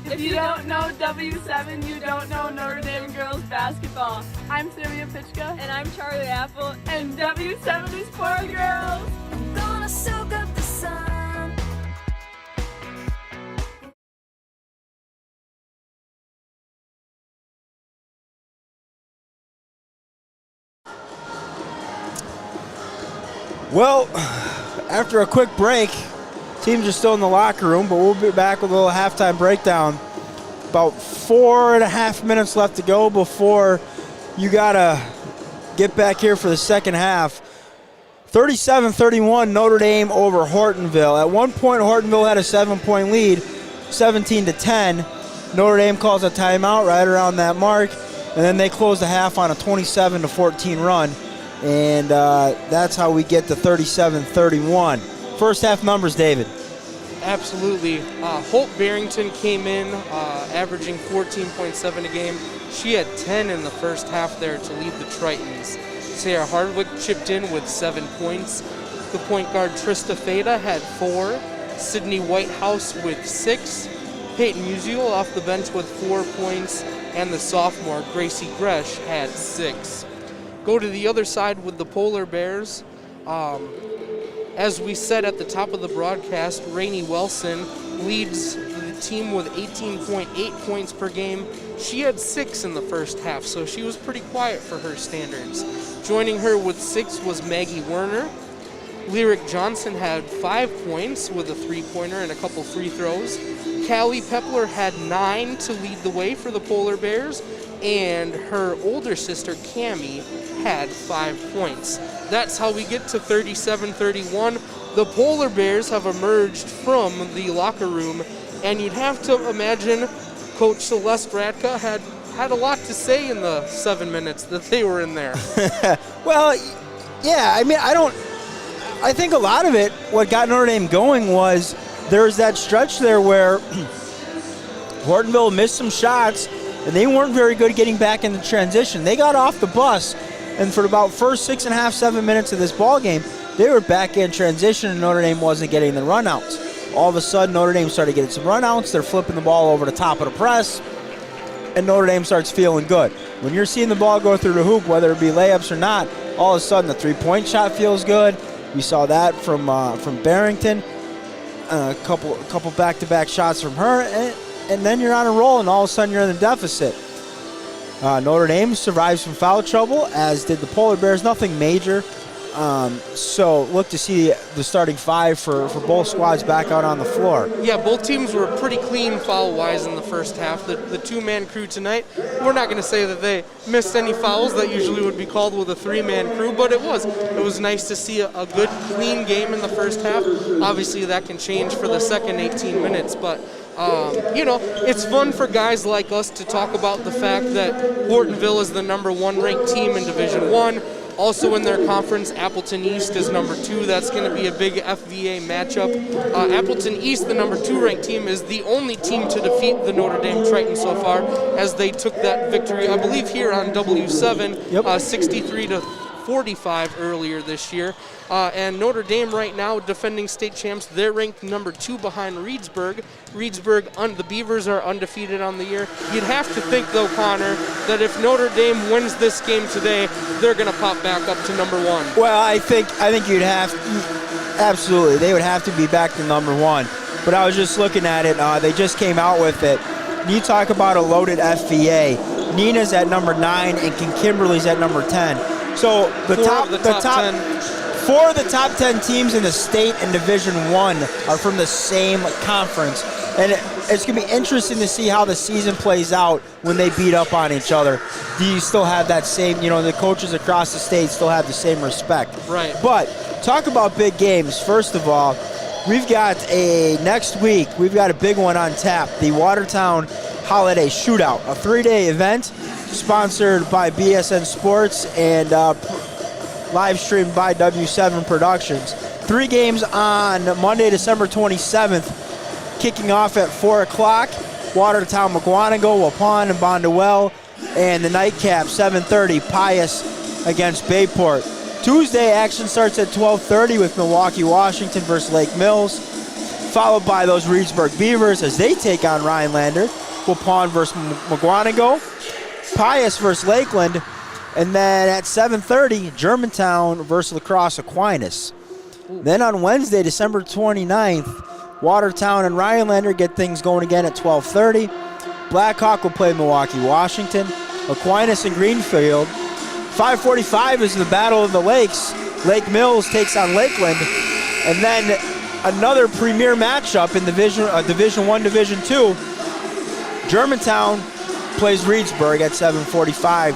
If you don't know W7, you don't know Notre Dame girls basketball. I'm Sylvia Pitchka. And I'm Charlie Apple. And W7 is for girls. I'm gonna soak up the sun. Well, after a quick break, teams are still in the locker room, but we'll be back with a little halftime breakdown. About 4.5 minutes left to go before you got to get back here for the second half. 37-31 Notre Dame over Hortonville. At one point, Hortonville had a 7-point lead, 17-10. Notre Dame calls a timeout right around that mark, and then they close the half on a 27-14 run. And that's how we get to 37-31. First half numbers, David. Absolutely. Holt Barrington came in averaging 14.7 a game. She had 10 in the first half there to lead the Tritons. Sarah Hardwick chipped in with 7 points. The point guard Trista Feda had 4. Sydney Whitehouse with 6. Peyton Musial off the bench with 4 points. And the sophomore Gracie Gresh had 6. Go to the other side with the Polar Bears. As we said at the top of the broadcast, Rainey Wilson leads the team with 18.8 points per game. She had 6 in the first half, so she was pretty quiet for her standards. Joining her with 6 was Maggie Werner. Lyric Johnson had 5 points with a 3-pointer and a couple free throws. Callie Pepler had 9 to lead the way for the Polar Bears, and her older sister, Cammie, had 5 points. That's how we get to 37-31. The Polar Bears have emerged from the locker room, and you'd have to imagine Coach Celeste Radka had a lot to say in the 7 minutes that they were in there. Well, yeah, I mean, I think a lot of it, what got Notre Dame going was there was that stretch there where Hortonville missed some shots, and they weren't very good getting back into transition. They got off the bus, and for about first 6.5, 7 minutes of this ball game, they were back in transition, and Notre Dame wasn't getting the runouts. All of a sudden, Notre Dame started getting some runouts. They're flipping the ball over the top of the press, and Notre Dame starts feeling good. When you're seeing the ball go through the hoop, whether it be layups or not, all of a sudden the three-point shot feels good. We saw that from Barrington, a couple back-to-back shots from her, and then you're on a roll, and all of a sudden you're in the deficit. Notre Dame survives some foul trouble, as did the Polar Bears. Nothing major. So look to see the starting 5 for both squads back out on the floor. Yeah, both teams were pretty clean foul-wise in the first half. The two-man crew tonight, we're not going to say that they missed any fouls that usually would be called with a 3-man crew, but it was nice to see a good, clean game in the first half. Obviously, that can change for the second 18 minutes, but it's fun for guys like us to talk about the fact that Hortonville is the #1 ranked team in Division I. Also in their conference, Appleton East is #2. That's going to be a big FVA matchup. Appleton East, the #2 ranked team, is the only team to defeat the Notre Dame Tritons so far, as they took that victory, I believe, here on W7, 63-45 earlier this year. And Notre Dame right now, defending state champs, they're ranked #2 behind Reedsburg. The Beavers are undefeated on the year. You'd have to think, though, Connor, that if Notre Dame wins this game today, they're going to pop back up to #1. Well, I think you'd have absolutely. They would have to be back to #1. But I was just looking at it. They just came out with it. You talk about a loaded FVA. Nina's at #9 and Kimberly's at #10. So the top 10. 4 of the top 10 teams in the state and Division I are from the same conference. And it's going to be interesting to see how the season plays out when they beat up on each other. Do you still have that same, the coaches across the state still have the same respect? Right. But talk about big games. First of all, next week, we've got a big one on tap, the Watertown Holiday Shootout, a 3-day event sponsored by BSN Sports and live streamed by W7 Productions. 3 games on Monday, December 27th, kicking off at 4 o'clock. Watertown, McGuanago, Waupun, and Bondwell. And the nightcap, 7:30, Pius against Bayport. Tuesday, action starts at 12:30 with Milwaukee, Washington versus Lake Mills, followed by those Reedsburg Beavers as they take on Rhinelander. Waupun versus McGuanago, Pius versus Lakeland, and then at 7:30, Germantown versus La Crosse Aquinas. Then on Wednesday, December 29th, Watertown and Rhinelander get things going again at 12:30. Blackhawk will play Milwaukee, Washington. Aquinas and Greenfield. 5:45 is the Battle of the Lakes. Lake Mills takes on Lakeland. And then another premier matchup in Division 1, Division 2. Germantown plays Reedsburg at 7:45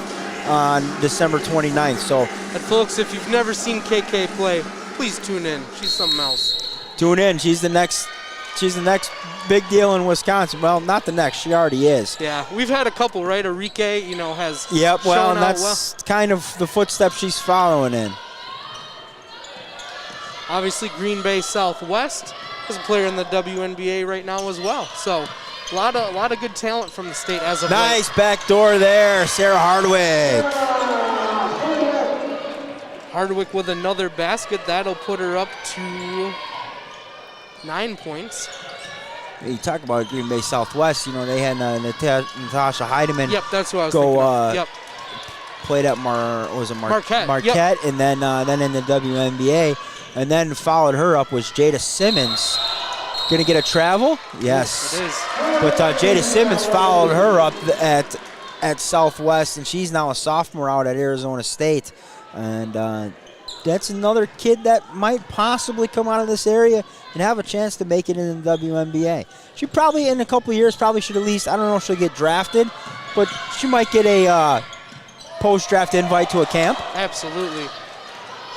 on December 29th. So, And folks, if you've never seen KK play, please tune in. She's something else. tune in. She's the next big deal in Wisconsin. Well, not the next. She already is. Yeah, we've had a couple, right? Enrique, has Yep, well, shown and out that's kind of the footsteps she's following in. Obviously, Green Bay Southwest is a player in the WNBA right now as well. So, a lot of good talent from the state as of Nice late. back door there, Sarah Hardwick. Hardwick with another basket. That'll put her up to 9 points. You talk about Green Bay Southwest. They had Natasha Heidemann. Yep, that's what I was go. thinking of. Yep. Played at Marquette. Yep. And then in the WNBA, and then followed her up was Jada Simmons. Gonna get a travel? Yes. It is. But Jada Simmons followed her up at Southwest, and she's now a sophomore out at Arizona State. And that's another kid that might possibly come out of this area and have a chance to make it in the WNBA. She probably, in a couple of years, should at least, I don't know if she'll get drafted, but she might get a post-draft invite to a camp. Absolutely.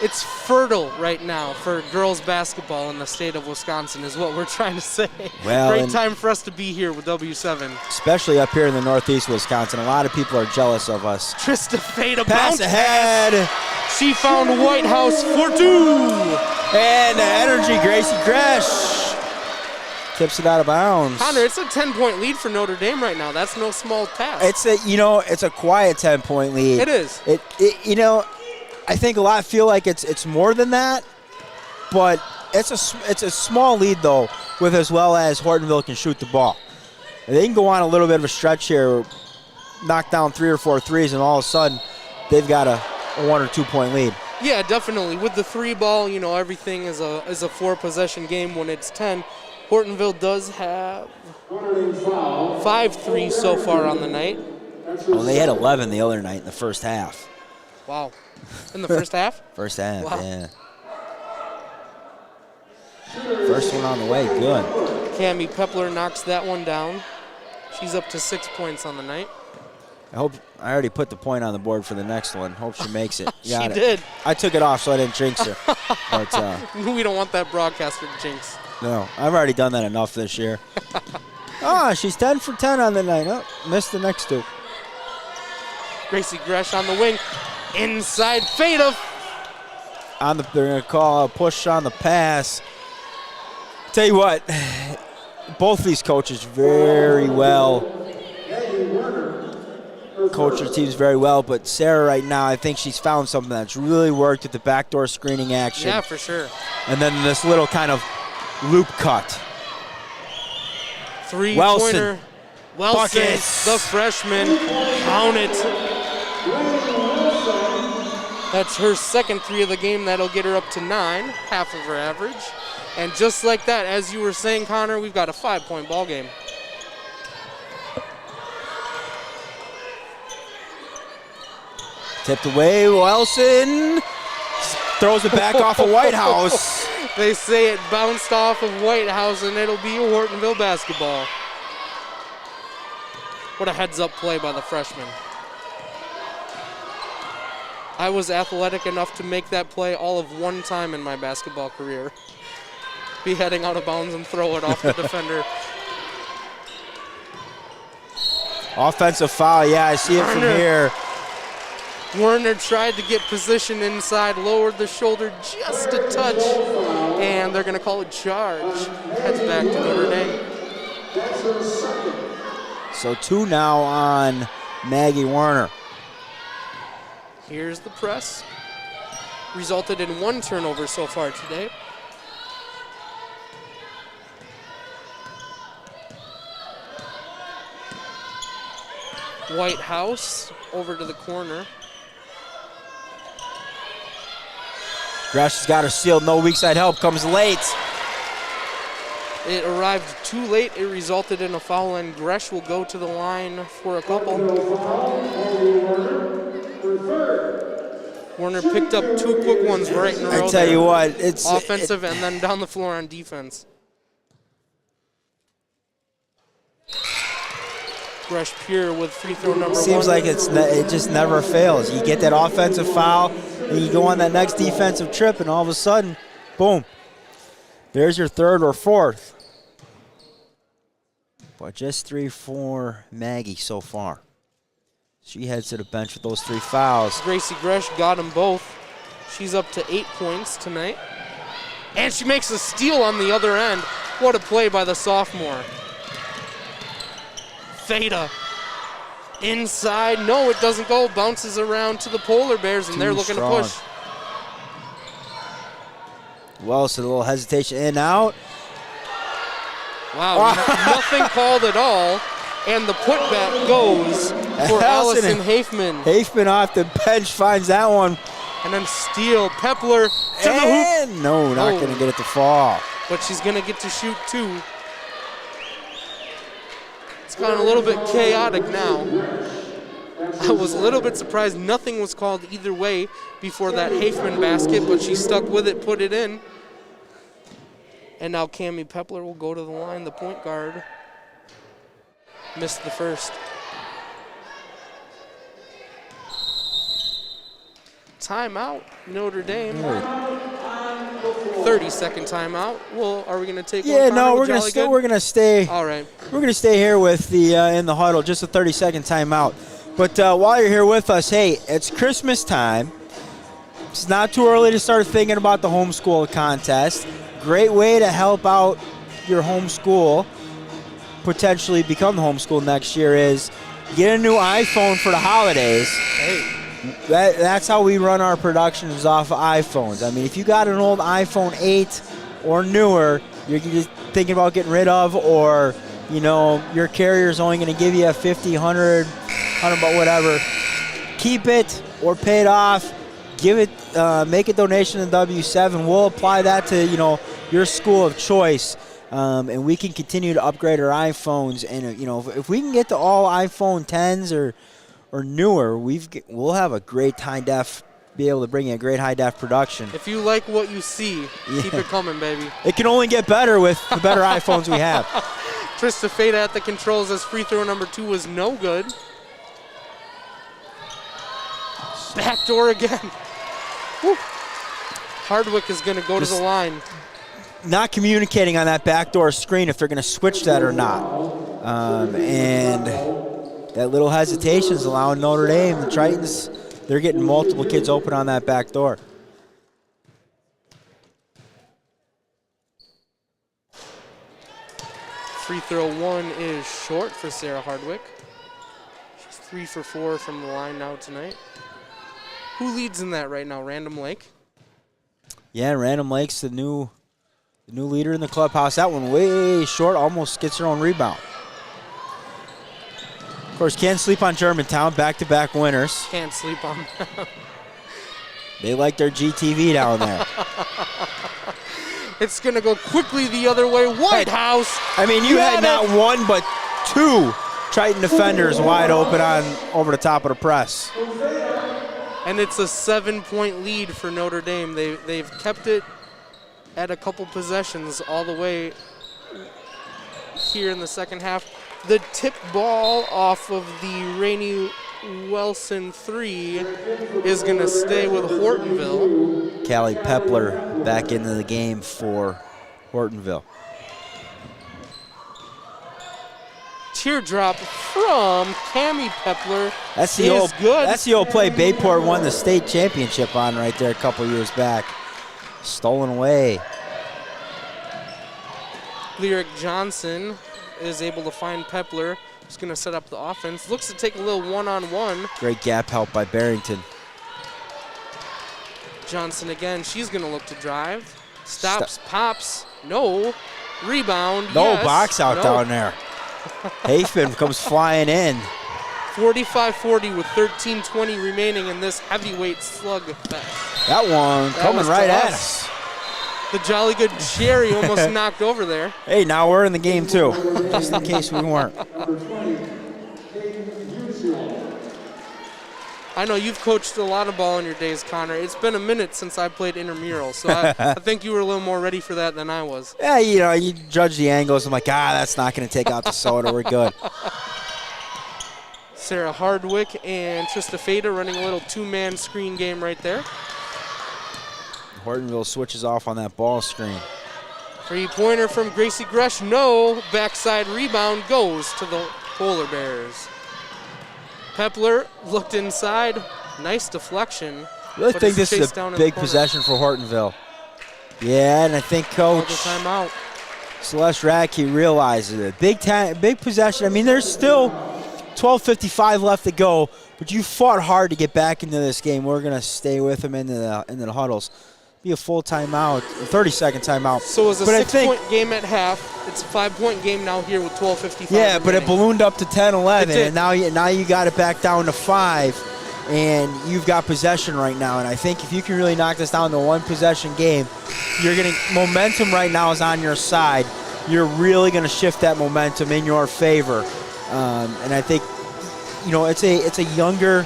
It's fertile right now for girls basketball in the state of Wisconsin is what we're trying to say. Well, great time for us to be here with W7. Especially up here in the northeast Wisconsin. A lot of people are jealous of us. Trista Fada Pass ahead. She found Whitehouse for two. And energy, Gracie Gresh tips it out of bounds. Connor, it's a 10-point lead for Notre Dame right now. That's no small task. It's a quiet 10-point lead. It is. I think a lot feel like it's more than that, but it's a small lead though, with as well as Hortonville can shoot the ball. And they can go on a little bit of a stretch here, knock down 3 or 4 threes, and all of a sudden they've got a 1 or 2 point lead. Yeah, definitely. With the 3 ball, everything is a 4-possession game when it's 10. Hortonville does have 5 threes so far on the night. Well, they had 11 the other night in the first half. Wow. In the first half? First half, wow. Yeah. First one on the way, good. Cammie Pepler knocks that one down. She's up to 6 points on the night. I already put the point on the board for the next one. Hope she makes it. She did. I took it off so I didn't jinx her. But, we don't want that broadcaster to jinx. No, I've already done that enough this year. She's 10 for 10 on the night. Oh, missed the next 2. Gracie Gresh on the wing. Inside Fada. They're going to call a push on the pass. Tell you what, both these coaches very well. Coach their teams very well, but Sarah right now, I think she's found something that's really worked with the backdoor screening action. Yeah, for sure. And then this little kind of loop cut. 3-pointer. Wilson, Buckets. the freshman. Count it. That's her second 3 of the game. That'll get her up to 9, half of her average. And just like that, as you were saying, Connor, we've got a 5-point ball game. Tipped away, Wilson throws it back off of Whitehouse. They say it bounced off of Whitehouse, and it'll be Hortonville basketball. What a heads-up play by the freshman. I was athletic enough to make that play all of one time in my basketball career. Be heading out of bounds and throw it off the defender. Offensive foul, yeah, I see it from here. Werner tried to get position inside, lowered the shoulder just a touch, and they're going to call it charge. Heads back to Notre Dame. That's her second. So 2 now on Maggie Warner. Here's the press. Resulted in 1 turnover so far today. White House over to the corner. Gresh has got her sealed. No weak side help. Comes late. It arrived too late. It resulted in a foul, and Gresh will go to the line for a couple. Warner picked up 2 quick ones right in a row. I tell you what, it's offensive and then down the floor on defense. Gresh Pure with free throw number 1. Seems like it just never fails. You get that offensive foul, and you go on that next defensive trip, and all of a sudden, boom, there's your 3rd or 4th. But just 3 for Maggie so far. She heads to the bench with those 3 fouls. Gracie Gresh got them both. She's up to 8 points tonight. And she makes a steal on the other end. What a play by the sophomore. Theta inside. No, it doesn't go. Bounces around to the Polar Bears, and they're looking to push. Well, so a little hesitation in out. Wow, nothing called at all. And the putback goes for Allison Hafman. Hafman off the bench finds that one. And then steal. Pepler to the hoop. No, not going to get it to fall. But she's going to get to shoot 2. It's gotten a little bit chaotic now. I was a little bit surprised nothing was called either way before that Hafman basket, but she stuck with it, put it in. And now Cammie Pepler will go to the line, the point guard. Missed the first. Timeout, Notre Dame. 30-second timeout. Well, are we going to take one? Yeah, no, we're gonna stay. All right. We're gonna stay here with the in the huddle. Just a 30-second timeout. But while you're here with us, hey, it's Christmas time. It's not too early to start thinking about the homeschool contest. Great way to help out your homeschool, potentially become the homeschool next year, is get a new iPhone for the holidays. Hey. That's how we run our productions, off of iPhones. I mean, if you got an old iPhone 8 or newer, you're just thinking about getting rid of, or, you know, your carrier's only going to give you a 50, 100, but whatever. Keep it or pay it off. Give it, make a donation to W7. We'll apply that to, you know, your school of choice, and we can continue to upgrade our iPhones. And you know, if we can get to all iPhone 10s or newer, we'll have a great high def. Be able to bring in a great high def production. If you like what you see, keep it coming, baby. It can only get better with the better iPhones we have. Trista Feta at the controls as free throw number 2 was no good. Backdoor again. Woo. Hardwick is going to go to the line. Not communicating on that backdoor screen if they're going to switch that or not. And that little hesitation is allowing Notre Dame, the Tritons, they're getting multiple kids open on that back door. Free throw 1 is short for Sarah Hardwick. She's 3 for 4 from the line now tonight. Who leads in that right now? Random Lake? Yeah, Random Lake's the new leader in the clubhouse. That one way short, almost gets her own rebound. Of course, can't sleep on Germantown, back-to-back winners. Can't sleep on them. They like their GTV down there. It's going to go quickly the other way. White House. I mean, you had not one but 2 Triton defenders wide open on over the top of the press. And it's a 7-point lead for Notre Dame. They've kept it at a couple possessions all the way here in the second half. The tip ball off of the Rainey Wilson 3 is going to stay with Hortonville. Callie Pepler back into the game for Hortonville. Teardrop from Cammie Pepler. That's the old play Bayport won the state championship on right there a couple years back. Stolen away. Lyric Johnson is able to find Pepler. He's going to set up the offense. Looks to take a little one-on-one. Great gap help by Barrington. Johnson again. She's going to look to drive. Stops, pops. No. Rebound. No yes. box out down there. Hafman comes flying in. 45-40 with 13:20 remaining in this heavyweight slugfest. That one coming right at us. The Jolly Good Jerry almost knocked over there. Hey, now we're in the game too, just in case we weren't. I know you've coached a lot of ball in your days, Connor. It's been a minute since I played intramural, so I think you were a little more ready for that than I was. Yeah, you know, you judge the angles. I'm like, that's not going to take out the soda. We're good. Sarah Hardwick and Trista Fada running a little two-man screen game right there. Hortonville switches off on that ball screen. Three-pointer from Gracie Gresh. No. Backside rebound goes to the Polar Bears. Pepler looked inside. Nice deflection. Really think this is a big possession for Hortonville. Yeah, and I think Coach timeout. Celeste Radke realizes it. Big possession. I mean, there's still 12:55 left to go, but you fought hard to get back into this game. We're gonna stay with them into the huddles. Be a full timeout, a 30-second timeout. So it was a 6-point game at half. It's a 5-point game now here with 12:55. Yeah, remaining. but it ballooned up to 10-11, and now you got it back down to 5, and you've got possession right now. And I think if you can really knock this down to a one-possession game, you're getting momentum right now is on your side. You're really going to shift that momentum in your favor. And I think, you know, it's a younger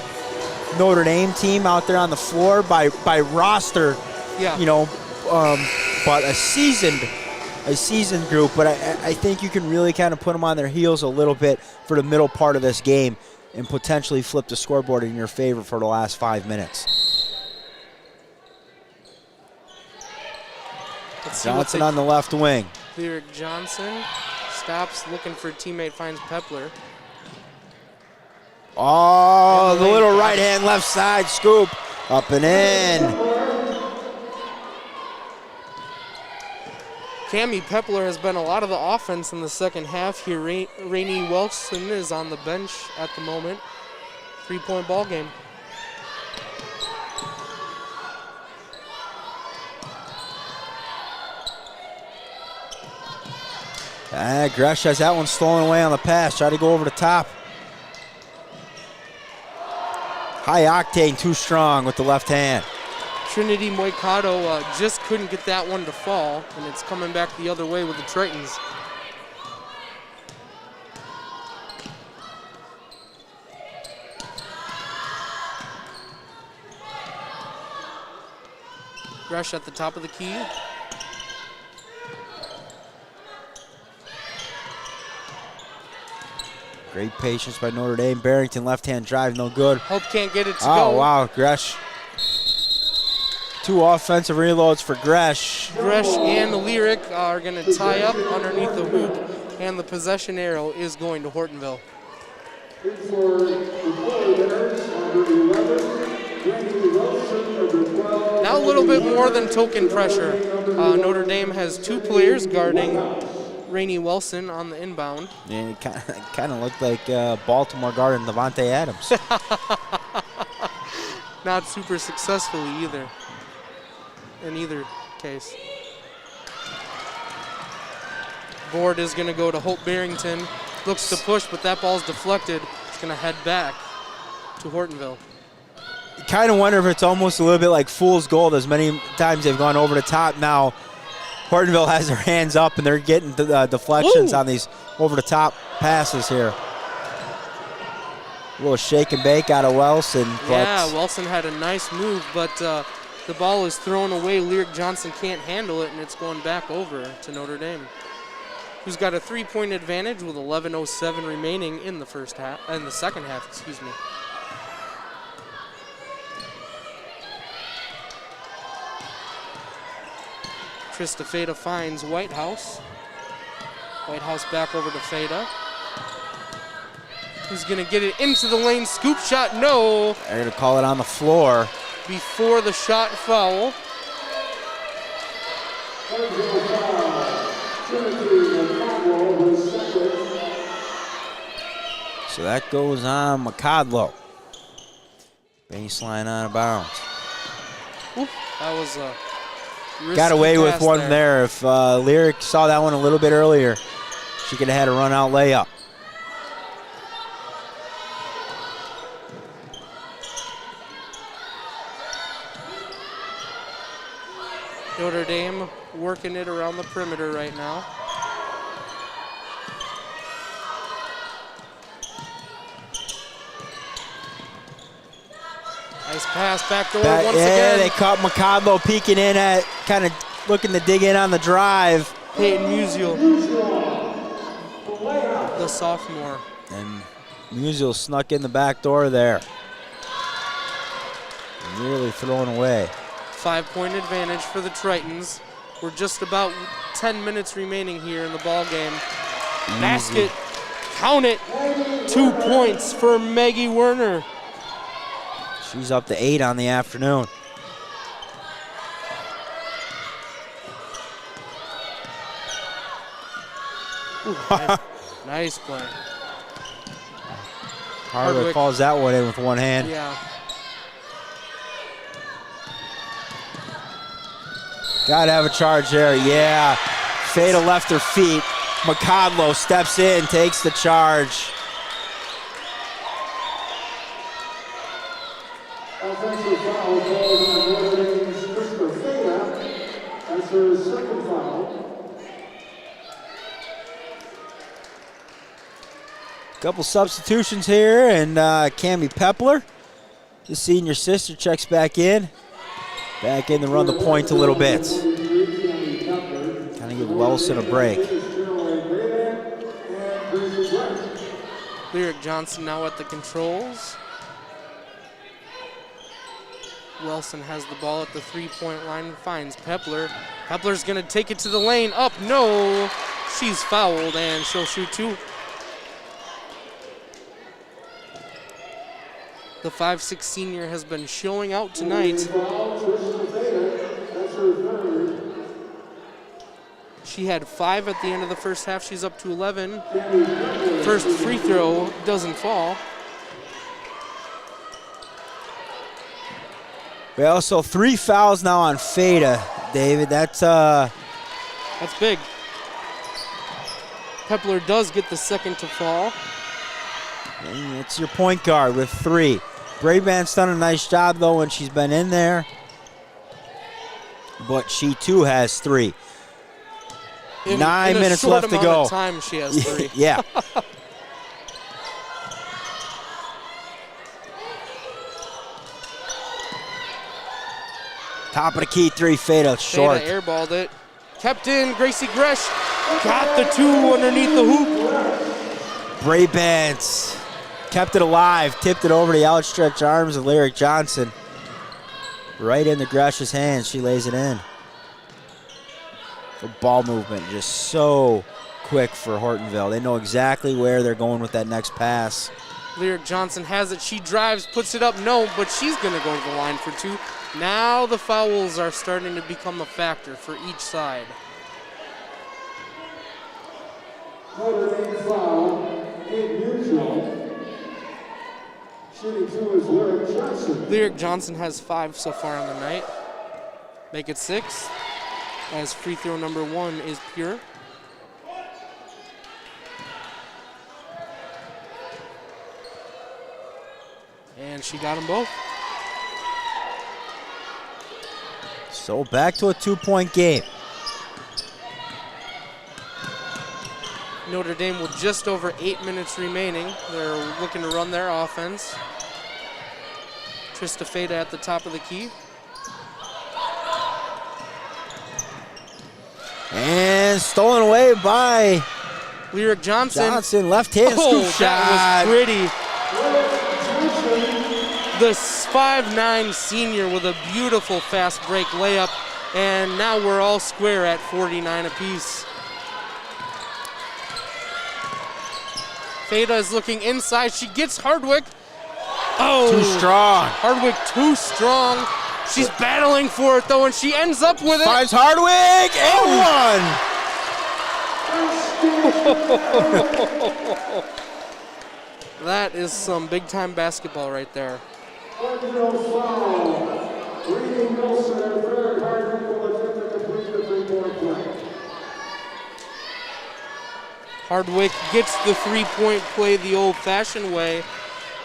Notre Dame team out there on the floor by roster. Yeah. You know, but a seasoned group. But I think you can really kind of put them on their heels a little bit for the middle part of this game and potentially flip the scoreboard in your favor for the last 5 minutes. Johnson on the left wing. Lyric Johnson stops, looking for a teammate, finds Pepler. Oh, the little right hand, left side scoop. Up and in. Cammie Pepler has been a lot of the offense in the second half here. Rainey Wilson is on the bench at the moment. 3-point ball game. Gresh has that one stolen away on the pass. Try to go over the top. High octane, too strong with the left hand. Trinity Moicado just couldn't get that one to fall, and it's coming back the other way with the Tritons. Gresh at the top of the key. Great patience by Notre Dame. Barrington left-hand drive, no good. Hope can't get it to go. Oh, wow, Gresh. 2 offensive reloads for Gresh. Gresh and Lyric are going to tie up underneath the hoop, and the possession arrow is going to Hortonville. Now a little bit more than token pressure. Notre Dame has 2 players guarding Rainey Wilson on the inbound. Yeah, it kind of looked like Baltimore guarding Devontae Adams. Not super successfully either, in either case. Board is going to go to Hope Barrington. Looks to push, but that ball's deflected. It's going to head back to Hortonville. Kind of wonder if it's almost a little bit like fool's gold. As many times they've gone over the top, now Hortonville has their hands up and they're getting deflections on these over-the-top passes here. A little shake and bake out of Wilson. Yeah, Wilson had a nice move, but the ball is thrown away. Lyric Johnson can't handle it, and it's going back over to Notre Dame, who's got a 3-point advantage with 11:07 remaining in the second half, excuse me. Trista Fada finds Whitehouse. Whitehouse back over to Fada. Who's going to get it into the lane? Scoop shot, no. They're going to call it on the floor. Before the shot foul. that goes on McCodlow. Baseline out of bounds. Oof, that was a risky Got away with pass one there. If Lyric saw that one a little bit earlier, she could have had a run-out layup. Notre Dame working it around the perimeter right now. Nice pass, backdoor once again. They caught McCodlow peeking in at, kind of looking to dig in on the drive. Peyton Musial, the sophomore. And Musial snuck in the back door there. Nearly thrown away. 5-point advantage for the Tritons. We're just about 10 minutes remaining here in the ball game. Basket, count it, 2 points for Maggie Werner. She's up to 8 on the afternoon. Ooh, nice play. Hardwick calls that one in with one hand. Yeah. Gotta have a charge there, yeah. Fada left her feet. McCodlow steps in, takes the charge. Offensive foul called on Notre Dame's Krista Fada. That's her second foul. Couple substitutions here, and Cammie Pepler, the senior sister, checks back in. Back in to run the point a little bit. Kind of give Wilson a break. Lyric Johnson now at the controls. Wilson has the ball at the three-point line, finds Pepler. Pepler's gonna take it to the lane, up, no. She's fouled and she'll shoot 2. The 5'6" senior has been showing out tonight. She had 5 at the end of the first half. She's up to 11. First free throw doesn't fall. Well, so 3 fouls now on Fada, David. That's big. Pepler does get the second to fall. And it's your point guard with 3. Brabant's done a nice job, though, when she's been in there. But she, too, has 3. In 9 minutes left to go. Of time she has 3. Yeah. Top of the key 3, Fada, short. Fada airballed it. Kept in, Gracie Gresh got the 2 underneath the hoop. Brabant kept it alive, tipped it over the outstretched arms of Lyric Johnson. Right into Gresh's hands, she lays it in. The ball movement just so quick for Hortonville. They know exactly where they're going with that next pass. Lyric Johnson has it, she drives, puts it up, no, but she's gonna go to the line for 2. Now the fouls are starting to become a factor for each side. Notre Dame foul, unusual. Shooting 2 is Lyric Johnson. Lyric Johnson has 5 so far on the night. Make it 6, as free throw number 1 is pure. And she got them both. So back to a 2-point game. Notre Dame with just over 8 minutes remaining. They're looking to run their offense. Trista Fada at the top of the key. And stolen away by Lyric Johnson. Johnson, left hand scoop shot. That was pretty. The 5'9" senior with a beautiful fast break layup. And now we're all square at 49 apiece. Fada is looking inside. She gets Hardwick. Oh, too strong. Hardwick too strong. She's battling for it though, and she ends up with it. Finds Hardwick and 1. That is some big-time basketball right there. Hardwick gets the three-point play the old-fashioned way,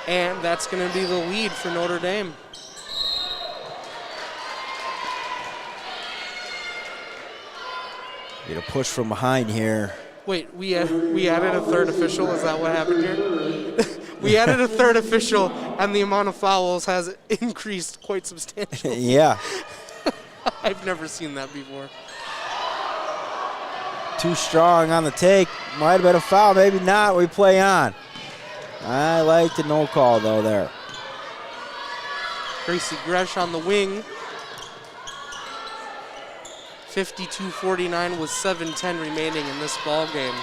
and that's going to be the lead for Notre Dame. Get a push from behind here. Wait, we added a third official? Is that what happened here? We added a third official, and the amount of fouls has increased quite substantially. Yeah. I've never seen that before. Too strong on the take. Might have been a foul, maybe not. We play on. I like the no call, though, there. Gracie Gresh on the wing. 52-49 with 7:10 remaining in this ball game.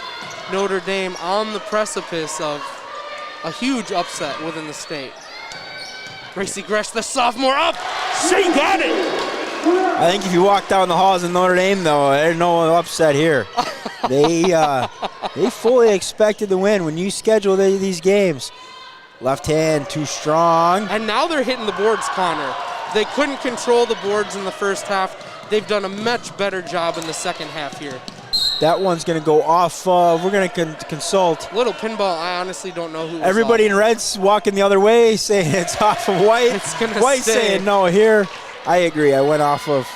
Notre Dame on the precipice of a huge upset within the state. Gracie Gresh, the sophomore, up. She got it. I think if you walk down the halls in Notre Dame, though, there's no upset here. They fully expected to win when you schedule these games. Left hand too strong. And now they're hitting the boards, Connor. They couldn't control the boards in the first half. They've done a much better job in the second half here. That one's going to go off. We're going to consult. Little pinball, I honestly don't know who was Everybody off. in red's walking the other way, saying it's off of white. It's gonna White stay. saying no here. I agree. I went off of,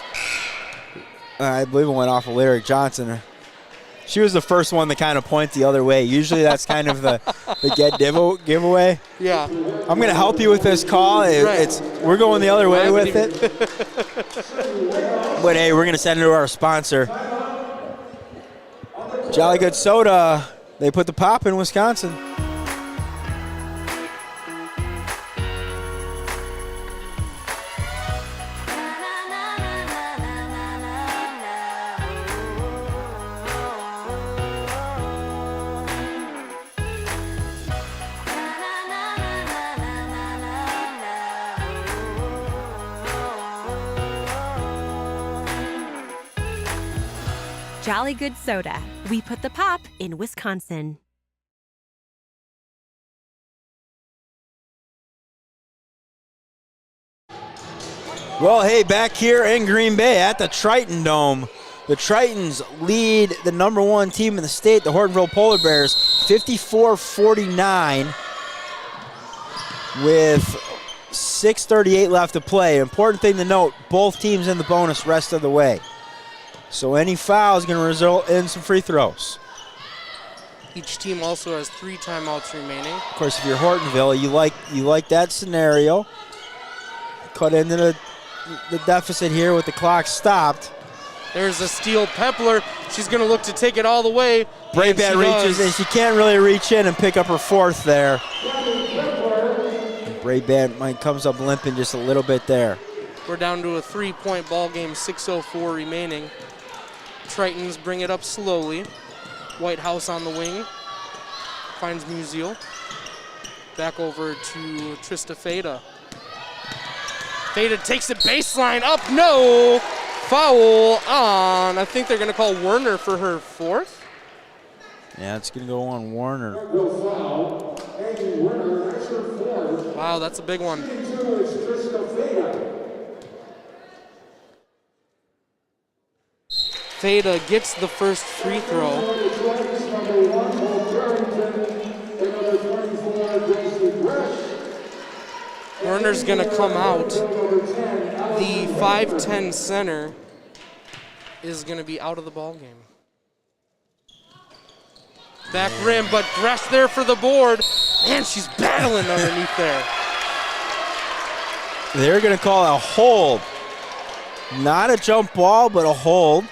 I believe it went off of Lyric Johnson. She was the first one to kind of point the other way. Usually that's kind of the giveaway. Yeah. I'm going to help you with this call. We're going the other way with it. But, hey, we're going to send it to our sponsor. Jolly Good Soda. They put the pop in Wisconsin. Jolly Good Soda. We put the pop in Wisconsin. Well, hey, back here in Green Bay at the Triton Dome. The Tritons lead the number one team in the state, the Hortonville Polar Bears, 54-49 with 6:38 left to play. Important thing to note, both teams in the bonus rest of the way. So any foul is going to result in some free throws. Each team also has 3 timeouts remaining. Of course, if you're Hortonville, you like that scenario. Cut into the deficit here with the clock stopped. There's a steal. Pepler, she's going to look to take it all the way. Braybat reaches, and she can't really reach in and pick up her fourth there. Braybat comes up limping just a little bit there. We're down to a 3-point ball game, 6:04 remaining. Tritons bring it up slowly. Whitehouse on the wing. Finds Musial. Back over to Trista Feda. Feda takes it baseline up. No! Foul on. I think they're going to call Werner for her fourth. Yeah, it's going to go on Warner. Wow, that's a big one. Feda gets the first free throw. Werner's going to come out. The 5'10 center is going to be out of the ball game. Back rim, but Gresh there for the board. Man, she's battling underneath there. They're going to call a hold. Not a jump ball, but a hold.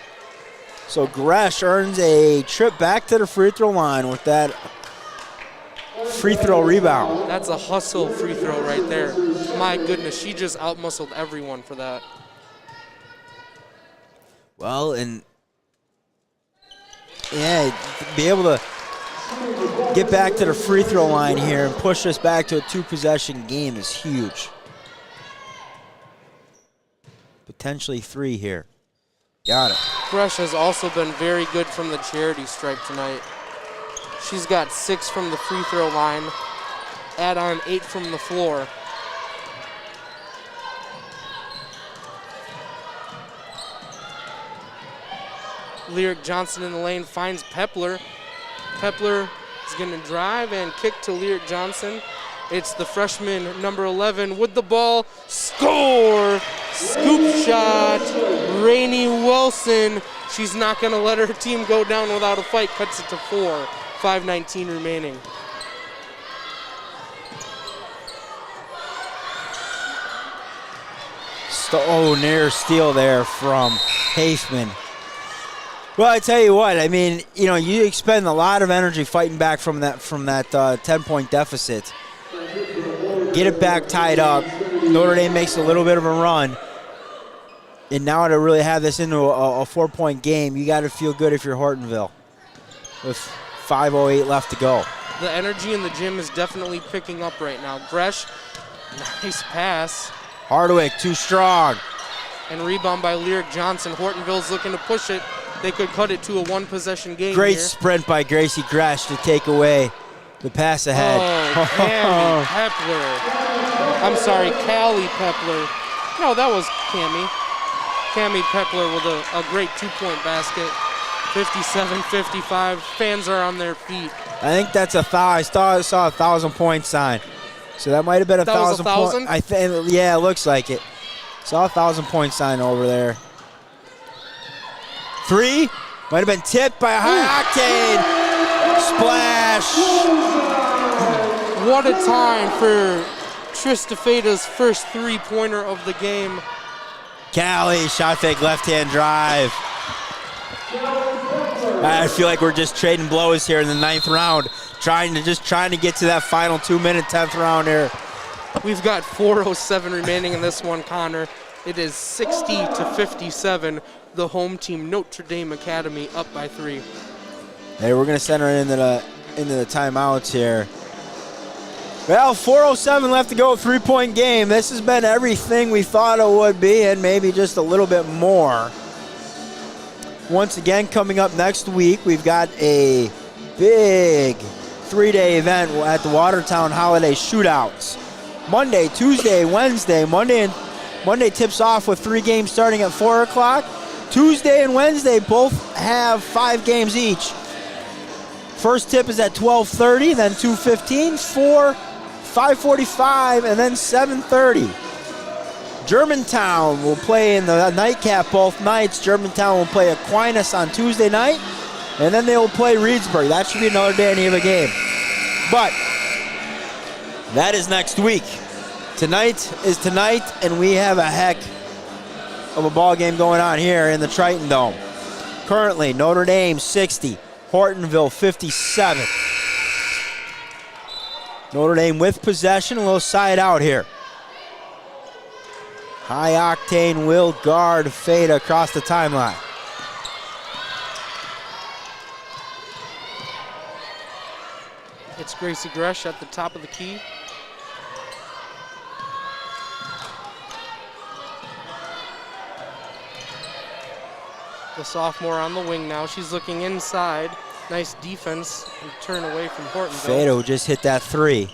So Gresh earns a trip back to the free throw line with that free throw rebound. That's a hustle free throw right there. My goodness, she just outmuscled everyone for that. Well, and yeah, be able to get back to the free throw line here and push us back to a 2-possession game is huge. Potentially 3 here. Got it. Gresh has also been very good from the charity stripe tonight. She's got 6 from the free throw line add on 8 from the floor. Lyric Johnson in the lane finds Pepler. Pepler is going to drive and kick to Lyric Johnson. It's the freshman, number 11, with the ball. Score! Scoop shot. Rainey Wilson. She's not going to let her team go down without a fight. Cuts it to 4. 5:19 remaining. Near steal there from Hafman. Well, I tell you what, I mean, you know, you expend a lot of energy fighting back from that 10-point deficit. Get it back tied up. Notre Dame makes a little bit of a run. And now to really have this into a 4-point game, you got to feel good if you're Hortonville with 5:08 left to go. The energy in the gym is definitely picking up right now. Gresh, nice pass. Hardwick, too strong. And rebound by Lyric Johnson. Hortonville's looking to push it. They could cut it to a one-possession game. Great here. sprint by Gracie Gresh to take away the pass ahead. Oh, Cammy Pepler. I'm sorry, Callie Pepler. No, that was Cammy. Cammy Pepler with a great 2-point basket. 57-55. Fans are on their feet. I think that's a foul. I saw a 1,000-point sign. So that might have been a 1,000 point. I think, yeah, it looks like it. Saw a 1,000-point sign over there. 3 might have been tipped by a high octane splash. What a time for Tristafeda's first 3-pointer of the game. Callie, shot fake, left-hand drive. I feel like we're just trading blows here in the 9th round, trying to get to that final 2-minute 10th round here. We've got 4:07 remaining in this one, Connor. It is 60-57. The home team, Notre Dame Academy, up by 3. Hey, we're gonna send her into the timeouts here. Well, 4:07 left to go, 3-point game. This has been everything we thought it would be, and maybe just a little bit more. Once again, coming up next week, we've got a big 3-day event at the Watertown Holiday Shootouts. Monday, Tuesday, Wednesday. Monday tips off with 3 games starting at 4 o'clock. Tuesday and Wednesday both have 5 games each. First tip is at 12:30, then 2:15, 4, 5:45, and then 7:30. Germantown will play in the nightcap both nights. Germantown will play Aquinas on Tuesday night, and then they will play Reedsburg. That should be another Danny of a game. But that is next week. Tonight is tonight, and we have a heck of a ball game going on here in the Triton Dome. Currently, Notre Dame 60, Hortonville 57. Notre Dame with possession, a little side out here. High Octane will guard Feda across the timeline. It's Gracie Gresh at the top of the key. The sophomore on the wing now. She's looking inside. Nice defense and turn away from Hortonville. Feda who just hit that 3.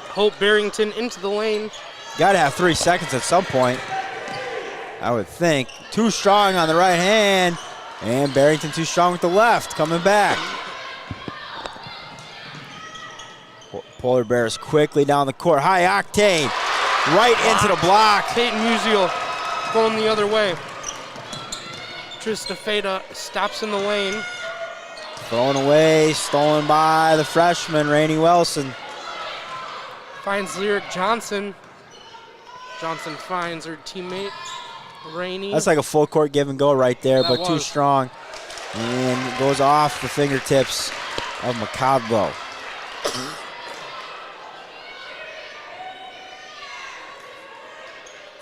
Hope Barrington into the lane. Got to have 3 seconds at some point, I would think. Too strong on the right hand, and Barrington too strong with the left, coming back. Polar Bears quickly down the court. High Octane, right into the block. Peyton Musial going the other way. Tristafeda stops in the lane. Thrown away, stolen by the freshman, Rainey Wilson. Finds Lyric Johnson. Johnson finds her teammate, Rainey. That's like a full court give and go right there, That but too was. strong. And goes off the fingertips of Macadlo.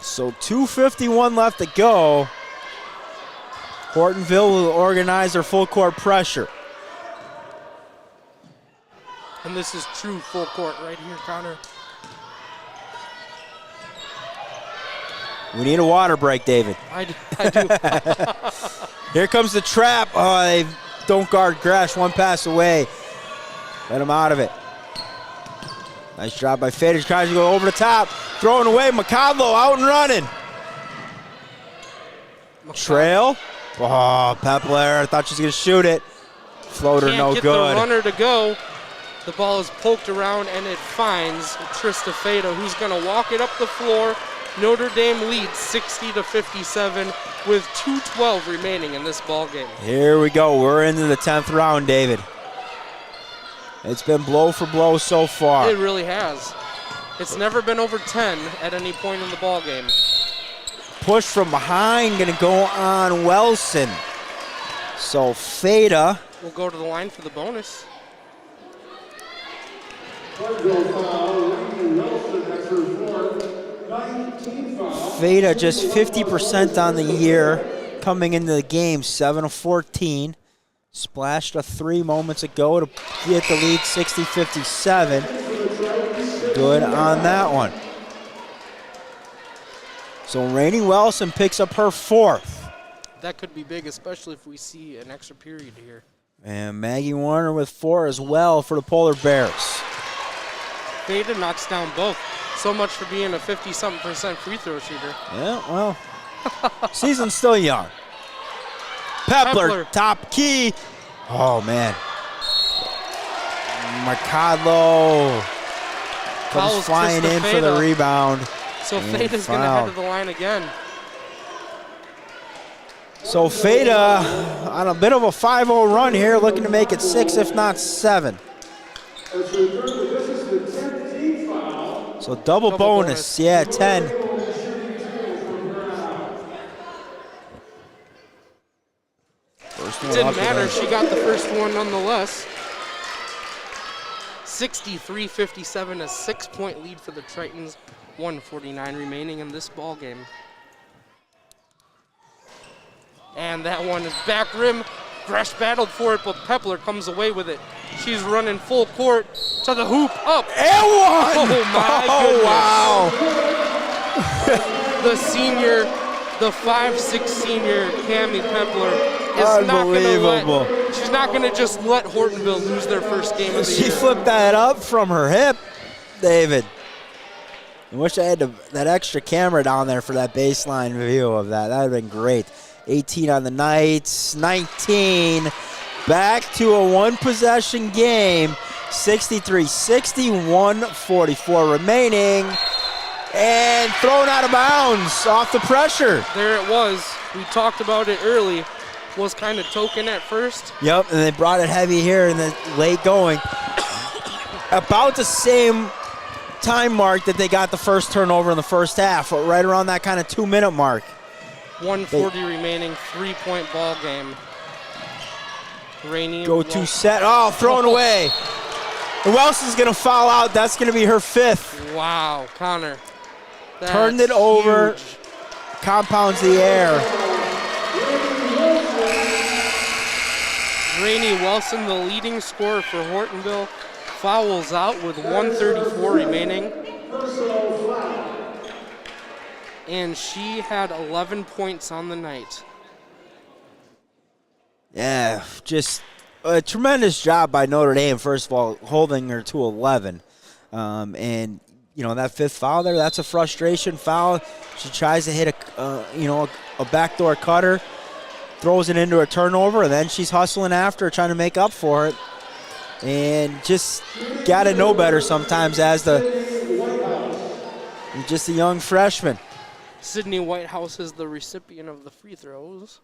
So 2:51 left to go. Hortonville will organize their full court pressure. And this is true full court right here, Connor. We need a water break, David. I do. Here comes the trap. Oh, they don't guard Gresh. One pass away. Let him out of it. Nice job by Faders. Tries to go over the top. Throwing away. McCodlow out and running. Trail. Oh, Pepler. I thought she was going to shoot it. Floater, no good. Can't get the runner to go. The ball is poked around, and it finds Trista Feda, who's going to walk it up the floor. Notre Dame leads 60-57 with 2:12 remaining in this ball game. Here we go. We're into the 10th round, David. It's been blow for blow so far. It really has. It's never been over 10 at any point in the ball game. Push from behind, going to go on Wilson. So Feda will go to the line for the bonus. Feda just 50% on the year coming into the game, 7 of 14. Splashed a 3 moments ago to get the lead 60-57. Good on that one. So Rainey Wilson picks up her 4th. That could be big, especially if we see an extra period here. And Maggie Warner with 4 as well for the Polar Bears. Feda knocks down both. So much for being a 50-something% free throw shooter. Yeah, well, season's still young. Pepler, top key. Oh, man. McCodlow comes flying in for the rebound. So Feda's going to head to the line again. So Feda on a bit of a 5-0 run here, looking to make it 6, if not 7. So double bonus. Yeah, 10. It didn't matter. She got the first one nonetheless. 63-57, a 6-point lead for the Tritons. 1:49 remaining in this ball game. And that one is back rim. Gresh battled for it, but Pepler comes away with it. She's running full court to the hoop, up. And one! Oh, my goodness. Wow. The senior, the 5'6" senior, Cammie Pepler, is not going to let, she's not going to just let Hortonville lose their first game of the year. She flipped that up from her hip, David. I wish I had that extra camera down there for that baseline view of that. That would have been great. 18 on the night, 19. Back to a one-possession game. 63-61, 44 remaining. And thrown out of bounds off the pressure. There it was. We talked about it early. Was kind of token at first. Yep, and they brought it heavy here in the late going. About the same time mark that they got the first turnover in the first half, right around that kind of 2-minute mark. 1:40 remaining, 3-point ball game. Rainey go-to set. Oh, thrown away. Who else is going to foul out? That's going to be her 5th. Wow, Connor. Turned it over. Huge. Compounds the air. Rainey Wilson, the leading scorer for Hortonville, fouls out with 1:34 remaining. And she had 11 points on the night. Yeah, just a tremendous job by Notre Dame, first of all, holding her to 11. And, you know, that 5th foul there, that's a frustration foul. She tries to hit a backdoor cutter, throws it into a turnover, and then she's hustling after, trying to make up for it. And just got to know better sometimes as just a young freshman. Sydney Whitehouse is the recipient of the free throws.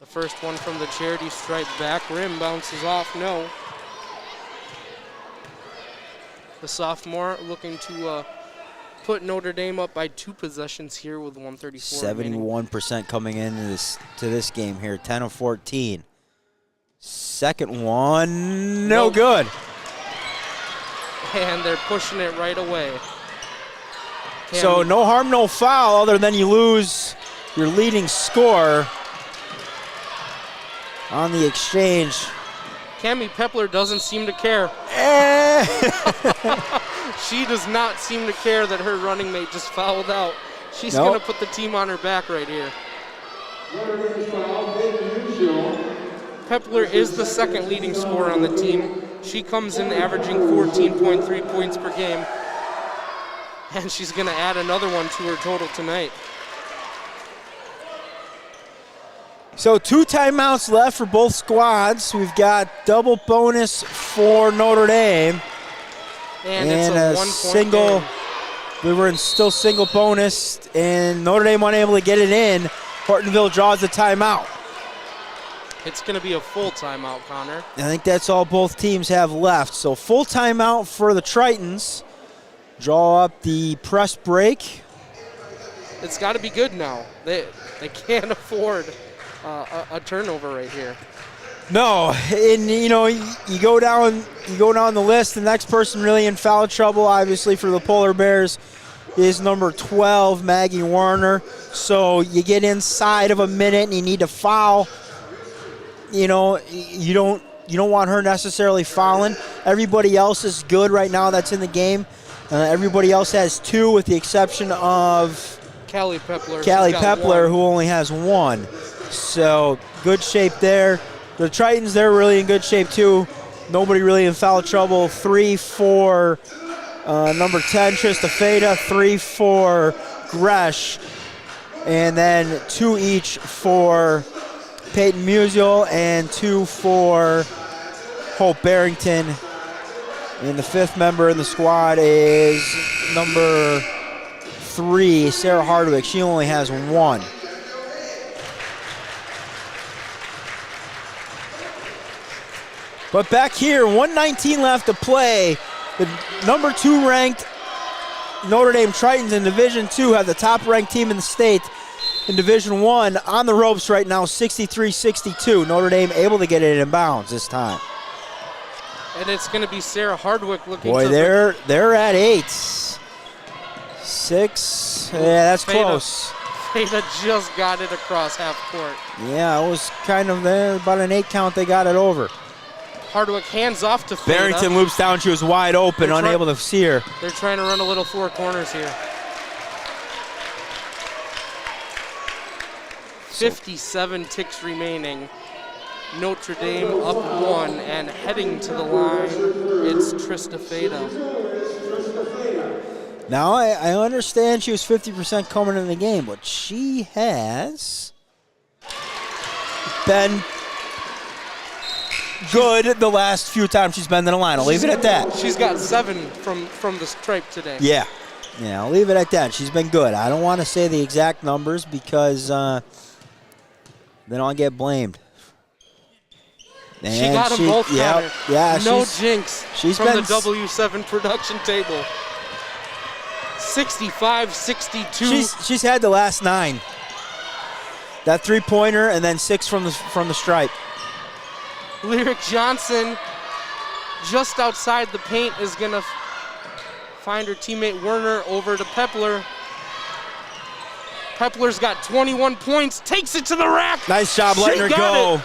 The first one from the charity stripe, back rim, bounces off, no. The sophomore looking to put Notre Dame up by 2 possessions here with 1:34 remaining. 71% coming into this game here, 10 of 14. Second one, no good. And they're pushing it right away. So no harm, no foul, other than you lose your leading scorer on the exchange. Cammie Pepler doesn't seem to care. She does not seem to care that her running mate just fouled out She's Nope. going to put the team on her back right here. Pepler is the second leading scorer on the team. She comes in averaging 14.3 points per game. And she's going to add another one to her total tonight. So 2 timeouts left for both squads. We've got double bonus for Notre Dame. And it's a 1-point single. game. We were in still single bonus, and Notre Dame unable to get it in. Hortonville draws the timeout. It's going to be a full timeout, Connor. I think that's all both teams have left. So full timeout for the Tritons. Draw up the press break. It's got to be good now. They can't afford a turnover right here. No, and you go down the list. The next person really in foul trouble, obviously for the Polar Bears, is number 12, Maggie Warner. So you get inside of a minute and you need to foul. You don't want her necessarily fouling. Everybody else is good right now that's in the game. Everybody else has 2 with the exception of Callie Pepler. Callie She's got Pepler, 1. who only has 1. So good shape there. The Tritons, they're really in good shape too. Nobody really in foul trouble. 3 for number 10, Trista Feda. 3 for Gresh. And then 2 each for Peyton Musial and 2 for Hope Barrington. And the 5th member in the squad is number 3, Sarah Hardwick. She only has 1. But back here, 1:19 left to play. The number 2 ranked Notre Dame Tritons in Division II have the top ranked team in the state in Division I on the ropes right now, 63-62. Notre Dame able to get it in bounds this time. And it's going to be Sarah Hardwick looking Boy, to... they're at 8. 6, yeah, that's close. Feda just got it across half court. Yeah, it was kind of there, about an 8 count they got it over. Hardwick hands off to Feda. Barrington loops down, she was wide open, unable to see her. They're trying to run a little 4 corners here. 57 ticks remaining. Notre Dame up 1 and heading to the line. It's Trista Feda. Now, I understand she was 50% coming in the game, but she has been good the last few times she's been to the line. I'll leave it at that. She's got 7 from the stripe today. Yeah, I'll leave it at that. She's been good. I don't want to say the exact numbers because then I'll get blamed. And she got them both, Connor. Yeah, no jinx she's from been the W7 production table. 65-62. She's had the last 9. That 3-pointer and then 6 from the stripe. Lyric Johnson just outside the paint is going to find her teammate Werner over to Pepler. Pepler's got 21 points, takes it to the rack. Nice job letting her go.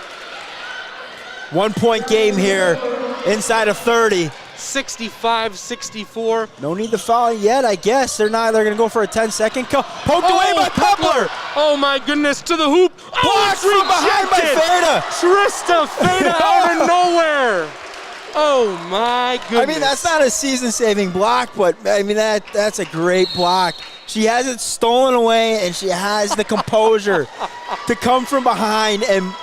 1-point game here, inside of 30. 65-64. No need to foul yet, I guess. They're going to go for a 10-second call. Poked away by Pepler. Oh, my goodness, to the hoop. Blocked from behind by Feda. Trista Feda out of nowhere. Oh, my goodness. I mean, that's not a season-saving block, but, I mean, that's a great block. She has it stolen away, and she has the composure to come from behind and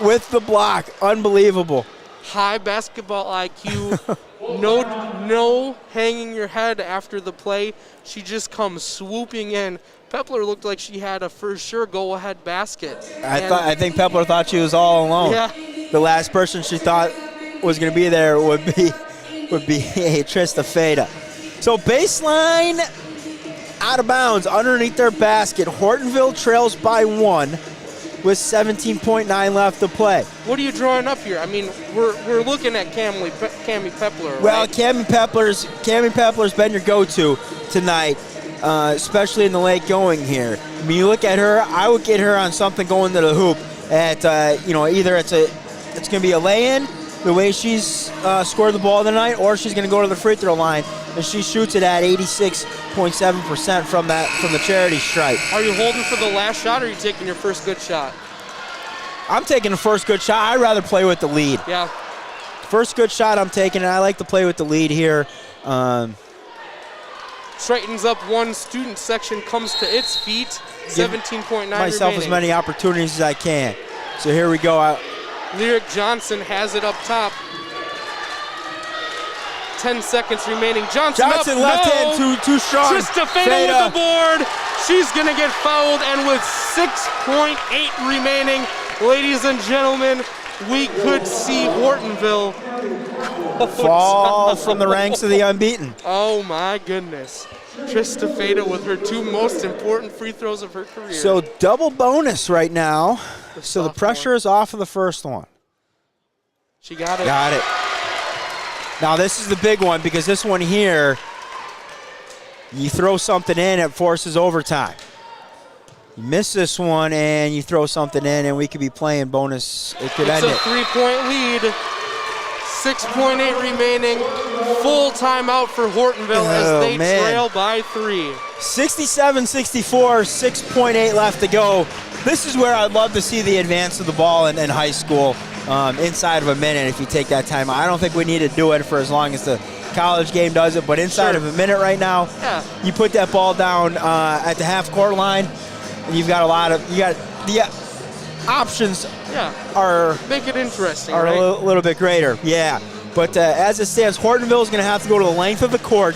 with the block. Unbelievable. High basketball IQ. No hanging your head after the play. She just comes swooping in. Pepler looked like she had a for sure go-ahead basket. I think Pepler thought she was all alone. Yeah. The last person she thought was going to be there would be Trista Feda. So baseline out of bounds underneath their basket. Hortonville trails by 1 with 17.9 left to play. What are you drawing up here? I mean, we're looking at Cammy Pepler. Well, right? Cammy Pepler's been your go-to tonight, especially in the late going here. I mean, you look at her, I would get her on something going to the hoop at either it's going to be a lay-in, the way she's scored the ball tonight, or she's going to go to the free throw line, and she shoots it at 86.7% from the charity stripe. Are you holding for the last shot, or are you taking your first good shot? I'm taking the first good shot. I'd rather play with the lead. Yeah. First good shot I'm taking, and I like to play with the lead here. Straightens up one. Student section comes to its feet. 17.9 myself remaining. as many opportunities as I can. So here we go. Lyric Johnson has it up top. 10 seconds remaining. Johnson up. left hand too strong. Trista Feda with the board. She's going to get fouled, and with 6.8 remaining, ladies and gentlemen, we could see Hortonville fall from the ranks of the unbeaten. Oh my goodness. Trista Feda with her 2 most important free throws of her career. So double bonus right now. So the pressure is off of the first one. She got it. Got it. Now this is the big one, because this one here, you throw something in, it forces overtime. You miss this one and you throw something in, and we could be playing bonus. It could end it. It's a 3-point lead. 6.8 remaining. Full timeout for Hortonville as they trail by 3. 67-64, 6.8 left to go. This is where I'd love to see the advance of the ball in high school inside of a minute if you take that time. I don't think we need to do it for as long as the college game does it, but inside of a minute right now, you put that ball down at the half-court line, and you've got the options are make it interesting. Are right? a little bit greater, yeah. But as it stands, Hortonville is going to have to go to the length of the court,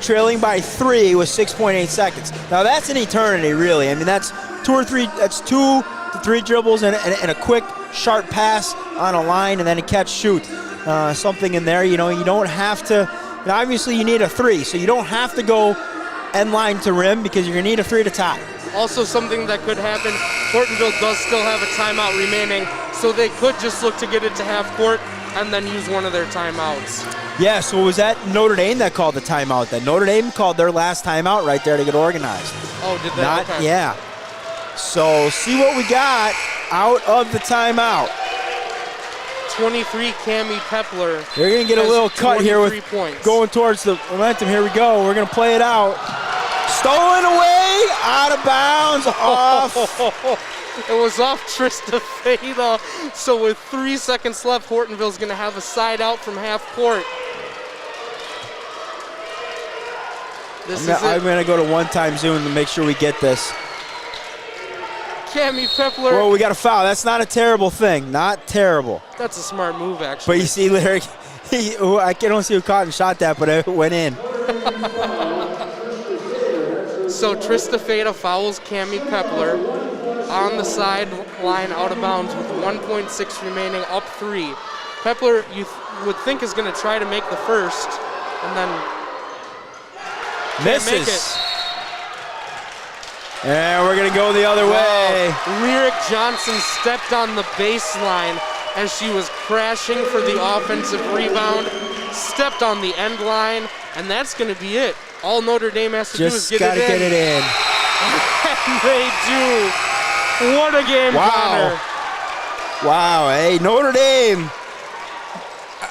trailing by 3 with 6.8 seconds. Now that's an eternity, really. I mean, that's 2 to 3 dribbles and a quick, sharp pass on a line, and then a catch, shoot, something in there. You don't have to. Obviously, you need a 3, so you don't have to go end line to rim, because you're going to need a 3 to tie. Also, something that could happen, Hortonville does still have a timeout remaining, so they could just look to get it to half court and then use one of their timeouts. Yeah, so was that Notre Dame that called the timeout then? Notre Dame called their last timeout right there to get organized. Oh, did they? Okay. Yeah. So see what we got out of the timeout. 23, Cammie Pepler. They're going to get a little cut here with points. Going towards the momentum. Here we go. We're going to play it out. Stolen away, out of bounds, off. It was off Trista Feda. So with 3 seconds left, Hortonville's going to have a side out from half court. I'm going to go to one-time zoom to make sure we get this. Cammie Pepler. Well, we got a foul. That's not a terrible thing. Not terrible. That's a smart move, actually. But you see, Larry, I don't see who caught and shot that, but it went in. So Trista Feda fouls Cammie Pepler on the sideline out of bounds with 1.6 remaining, up 3. Pepler, you would think, is going to try to make the first, and then misses. Make it. And we're going to go the other way. Lyric Johnson stepped on the baseline as she was crashing for the offensive rebound, stepped on the end line, and that's going to be it. All Notre Dame has to do is get it in. Just got to get it in. And they do. What a game, Connor. Wow, hey, Notre Dame.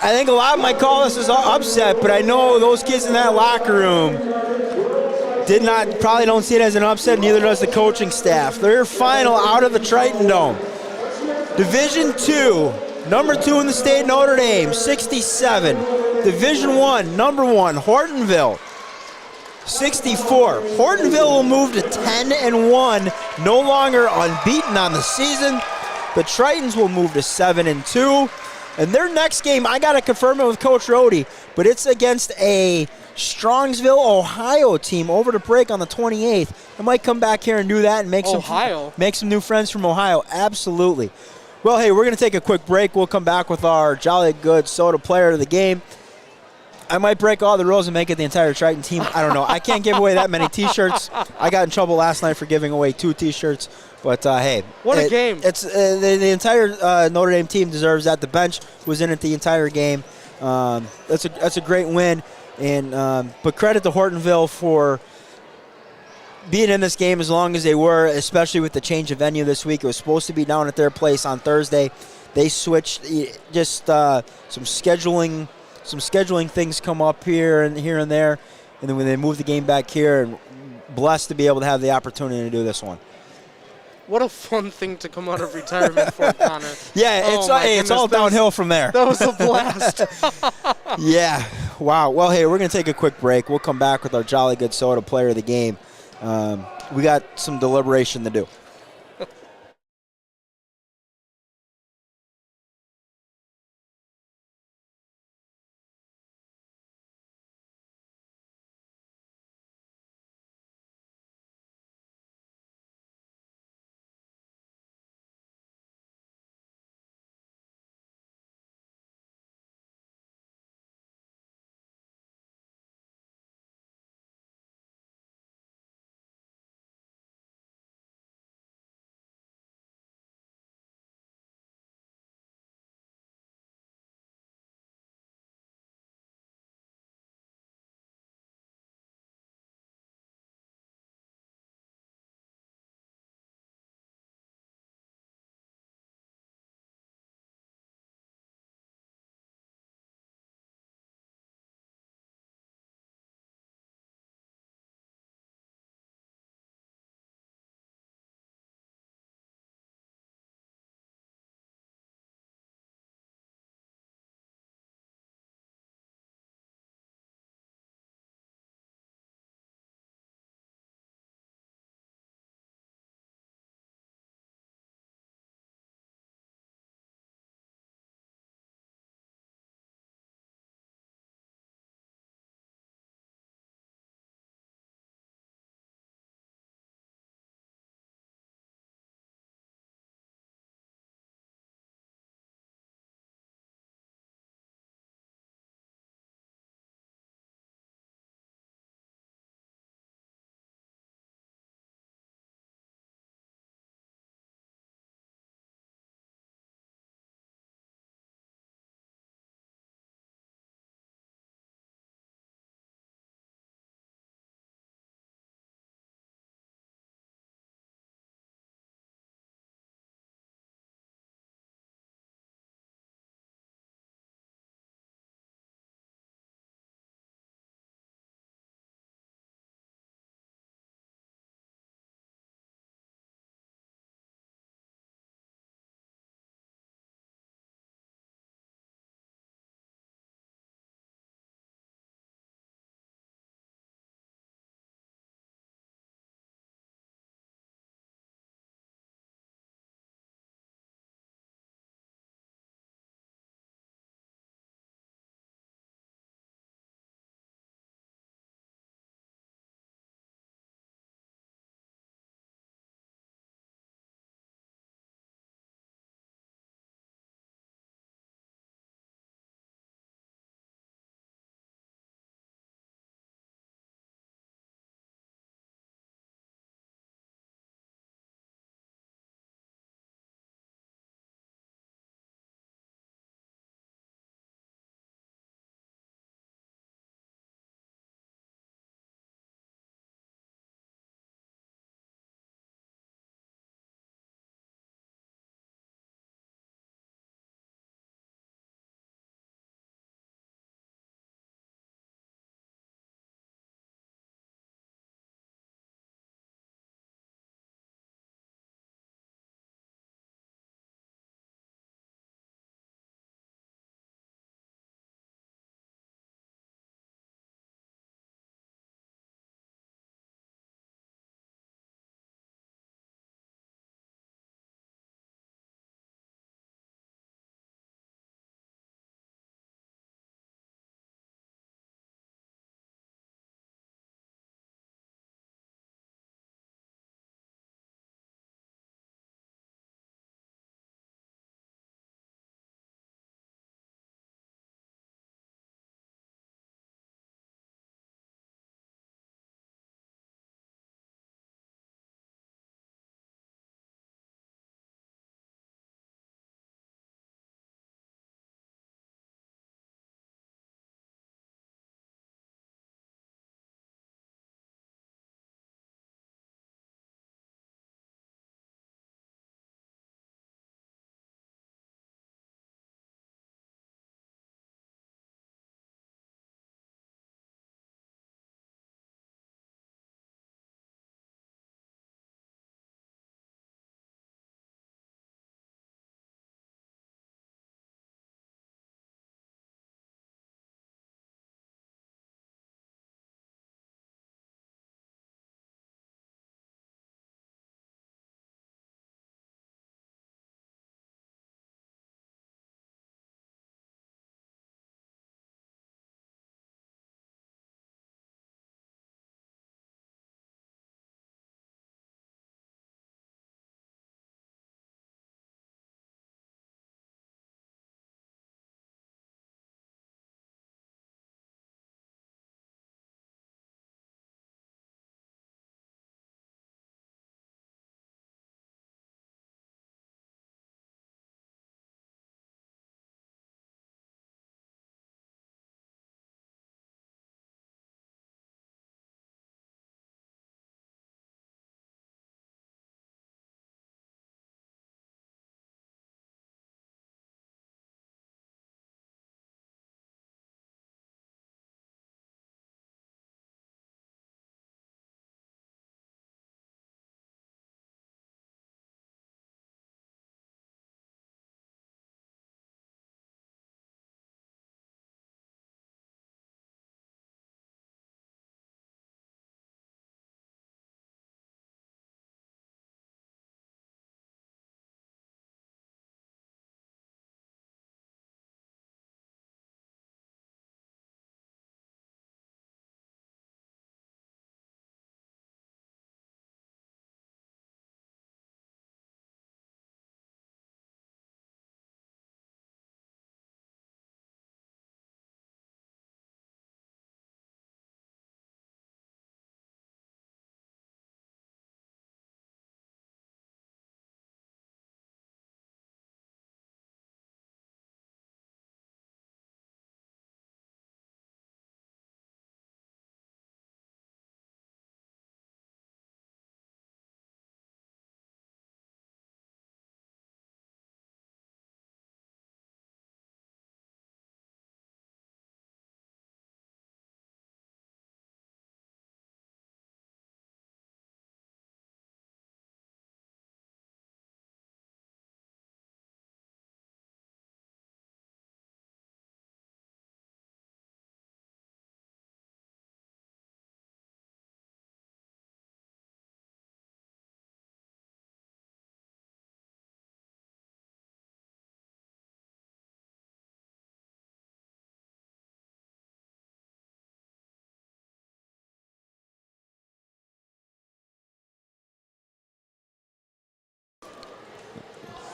I think a lot might call this as an upset, but I know those kids in that locker room probably don't see it as an upset, neither does the coaching staff. They're final out of the Triton Dome. Division II, number 2 in the state, Notre Dame, 67. Division I, number 1, Hortonville, 64. Hortonville will move to 10-1, no longer unbeaten on the season. The Tritons will move to 7-2. And their next game, I got to confirm it with Coach Rohde, but it's against a Strongsville, Ohio team over to break on the 28th. I might come back here and do that and make some new friends from Ohio. Absolutely. Well, hey, we're going to take a quick break. We'll come back with our Jolly Good Soda player of the game. I might break all the rules and make it the entire Triton team. I don't know. I can't give away that many T-shirts. I got in trouble last night for giving away 2 T-shirts. But, hey. What a game. It's the entire Notre Dame team deserves that. The bench was in it the entire game. That's a great win. And but credit to Hortonville for being in this game as long as they were, especially with the change of venue this week. It was supposed to be down at their place on Thursday. They switched. Just some scheduling things come up here and there, and then when they moved the game back here, and blessed to be able to have the opportunity to do this one. What a fun thing to come out of retirement for, Connor. Yeah, it's all downhill from there. That was a blast. Yeah, wow. Well, hey, we're going to take a quick break. We'll come back with our Jolly Good Soda player of the game. We got some deliberation to do.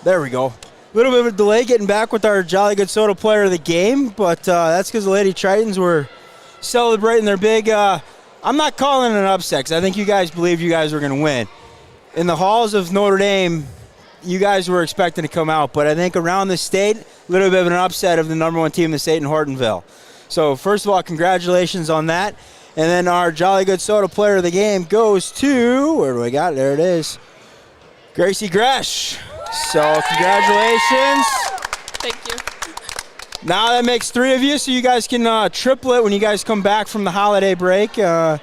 There we go. A little bit of a delay getting back with our Jolly Good Soda player of the game, but that's because the Lady Tritons were celebrating their big, I'm not calling it an upset because I think you guys believed you guys were going to win. In the halls of Notre Dame, you guys were expecting to come out, but I think around the state, a little bit of an upset of the number 1 team in the state in Hortonville. So first of all, congratulations on that. And then our Jolly Good Soda player of the game goes to, where do we got? There it is, Gracie Gresh. So congratulations. Thank you. Now that makes 3 of you, so you guys can triplet when you guys come back from the holiday break. Trista,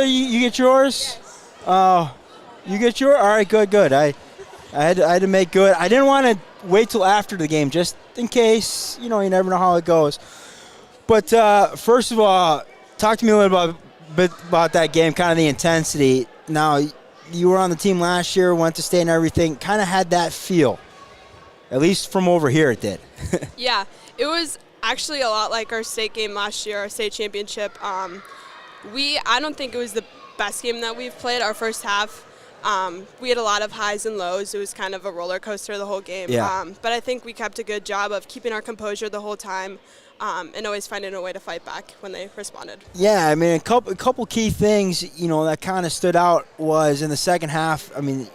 you get yours? You get yours? All right, good. I had to make good. I didn't want to wait till after the game just in case, you never know how it goes. But first of all, talk to me a little bit about that game, kind of the intensity. Now, you were on the team last year, went to state and everything, kind of had that feel. At least from over here it did. Yeah, it was actually a lot like our state game last year, our state championship. I don't think it was the best game that we've played our first half. We had a lot of highs and lows. It was kind of a roller coaster the whole game. Yeah. But I think we kept a good job of keeping our composure the whole time and always finding a way to fight back when they responded. Yeah, I mean, a couple key things, that kind of stood out was in the second half, I mean,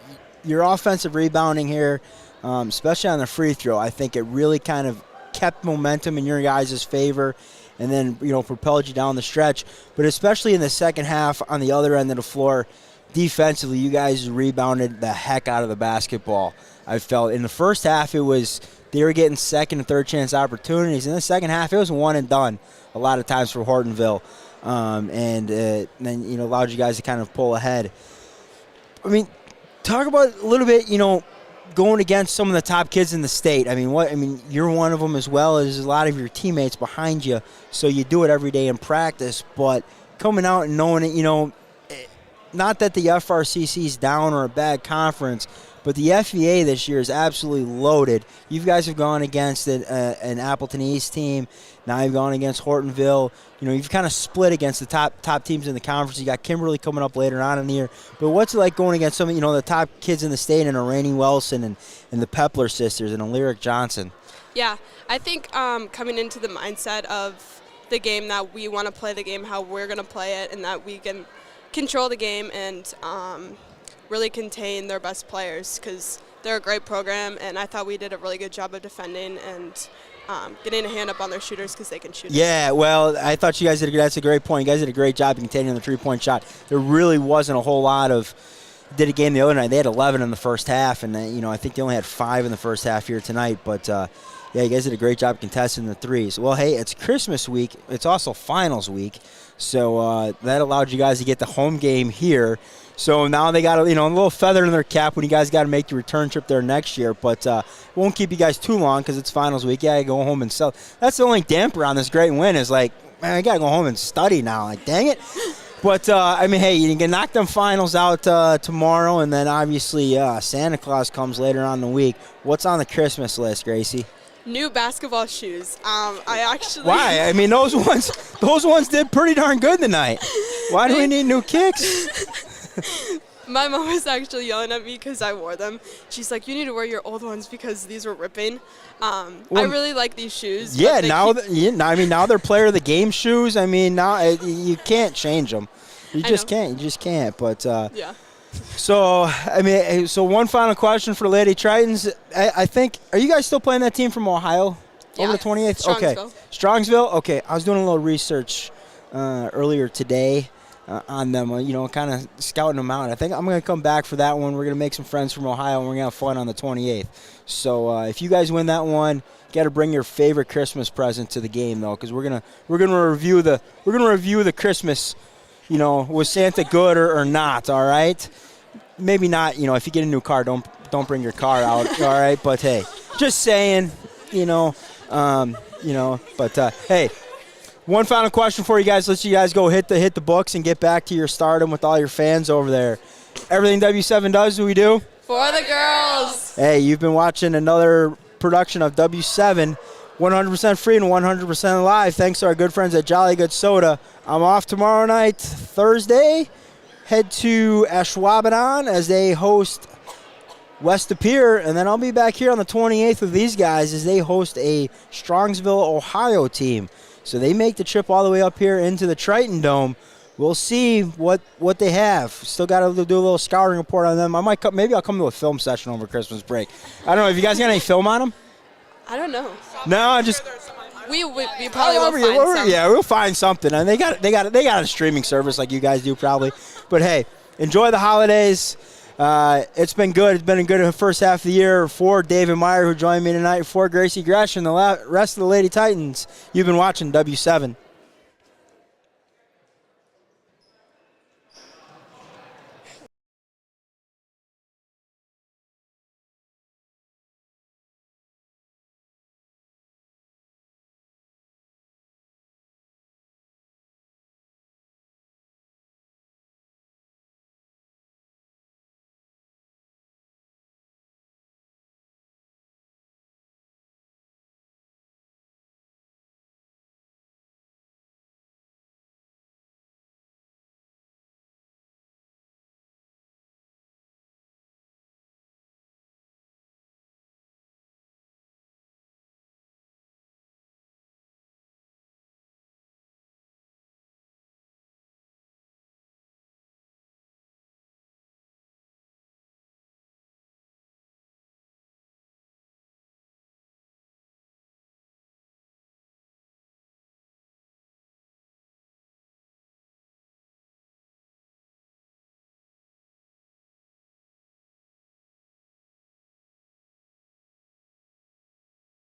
your offensive rebounding here, especially on the free throw, I think it really kind of kept momentum in your guys' favor and then, propelled you down the stretch. But especially in the second half on the other end of the floor, defensively, you guys rebounded the heck out of the basketball. I felt in the first half they were getting second and third chance opportunities. In the second half, it was one and done a lot of times for Hortonville. And then, allowed you guys to kind of pull ahead. I mean, talk about a little bit, going against some of the top kids in the state. I mean, you're one of them as well as a lot of your teammates behind you, so you do it every day in practice. But coming out and knowing it, not that the FRCC is down or a bad conference, but the FVA this year is absolutely loaded. You guys have gone against an Appleton East team. Now you've gone against Hortonville. You've kind of split against the top teams in the conference. You got Kimberly coming up later on in the year. But what's it like going against some of the top kids in the state and Rainey Wilson and the Pepler sisters and Lyric Johnson? Yeah, I think coming into the mindset of the game that we want to play the game how we're going to play it and that we can control the game and really contain their best players because they're a great program, and I thought we did a really good job of defending and getting a hand up on their shooters because they can shoot. Yeah, well, I thought you guys that's a great point. You guys did a great job containing the three-point shot. There really wasn't a whole lot of did a game the other night. They had 11 in the first half, and I think they only had 5 in the first half here tonight. But yeah, you guys did a great job contesting the threes. Well, hey, it's Christmas week. It's also finals week, so that allowed you guys to get the home game here. So now they got a little feather in their cap when you guys got to make the return trip there next year. But won't keep you guys too long because it's finals week. Yeah, you go home and sell. That's the only damper on this great win is like, man, I got to go home and study now. Like, dang it. But, hey, you can knock them finals out tomorrow, and then obviously Santa Claus comes later on in the week. What's on the Christmas list, Gracie? New basketball shoes. I actually. Why? I mean, those ones did pretty darn good tonight. Why do we need new kicks? My mom was actually yelling at me because I wore them. She's like, you need to wear your old ones because these were ripping. I really like these shoes. Yeah, now they're player of the game shoes. I mean, now you can't change them. You just can't. But yeah. So, so one final question for Lady Tritons. I think, are you guys still playing that team from Ohio? Yeah. Over the 28th? Strongsville. Okay. Strongsville? Okay. I was doing a little research earlier today on them, kind of scouting them out. I think I'm going to come back for that one. We're going to make some friends from Ohio, and we're going to have fun on the 28th. So if you guys win that one, you got to bring your favorite Christmas present to the game, though, because we're going to review the Christmas. Was Santa good or not? All right. Maybe not. If you get a new car, don't bring your car out. All right. But hey, just saying. But hey. One final question for you guys. Let you guys go hit the books and get back to your stardom with all your fans over there. Everything W7 does, we do? For the girls. Hey, you've been watching another production of W7, 100% free and 100% live. Thanks to our good friends at Jolly Good Soda. I'm off tomorrow night, Thursday. Head to Ashwaubenon as they host west of Pier, and then I'll be back here on the 28th with these guys as they host a Strongsville, Ohio team. So they make the trip all the way up here into the Triton Dome. We'll see what they have. Still got to do a little scouting report on them. Maybe I'll come to a film session over Christmas break. I don't know. Have you guys got any film on them? I don't know. No, I just. We probably will find some. Yeah, we'll find something. And they got a streaming service like you guys do probably. But hey, enjoy the holidays. It's been good. It's been a good first half of the year for David Meyer, who joined me tonight, for Gracie Gresh and the rest of the Lady Titans. You've been watching W7.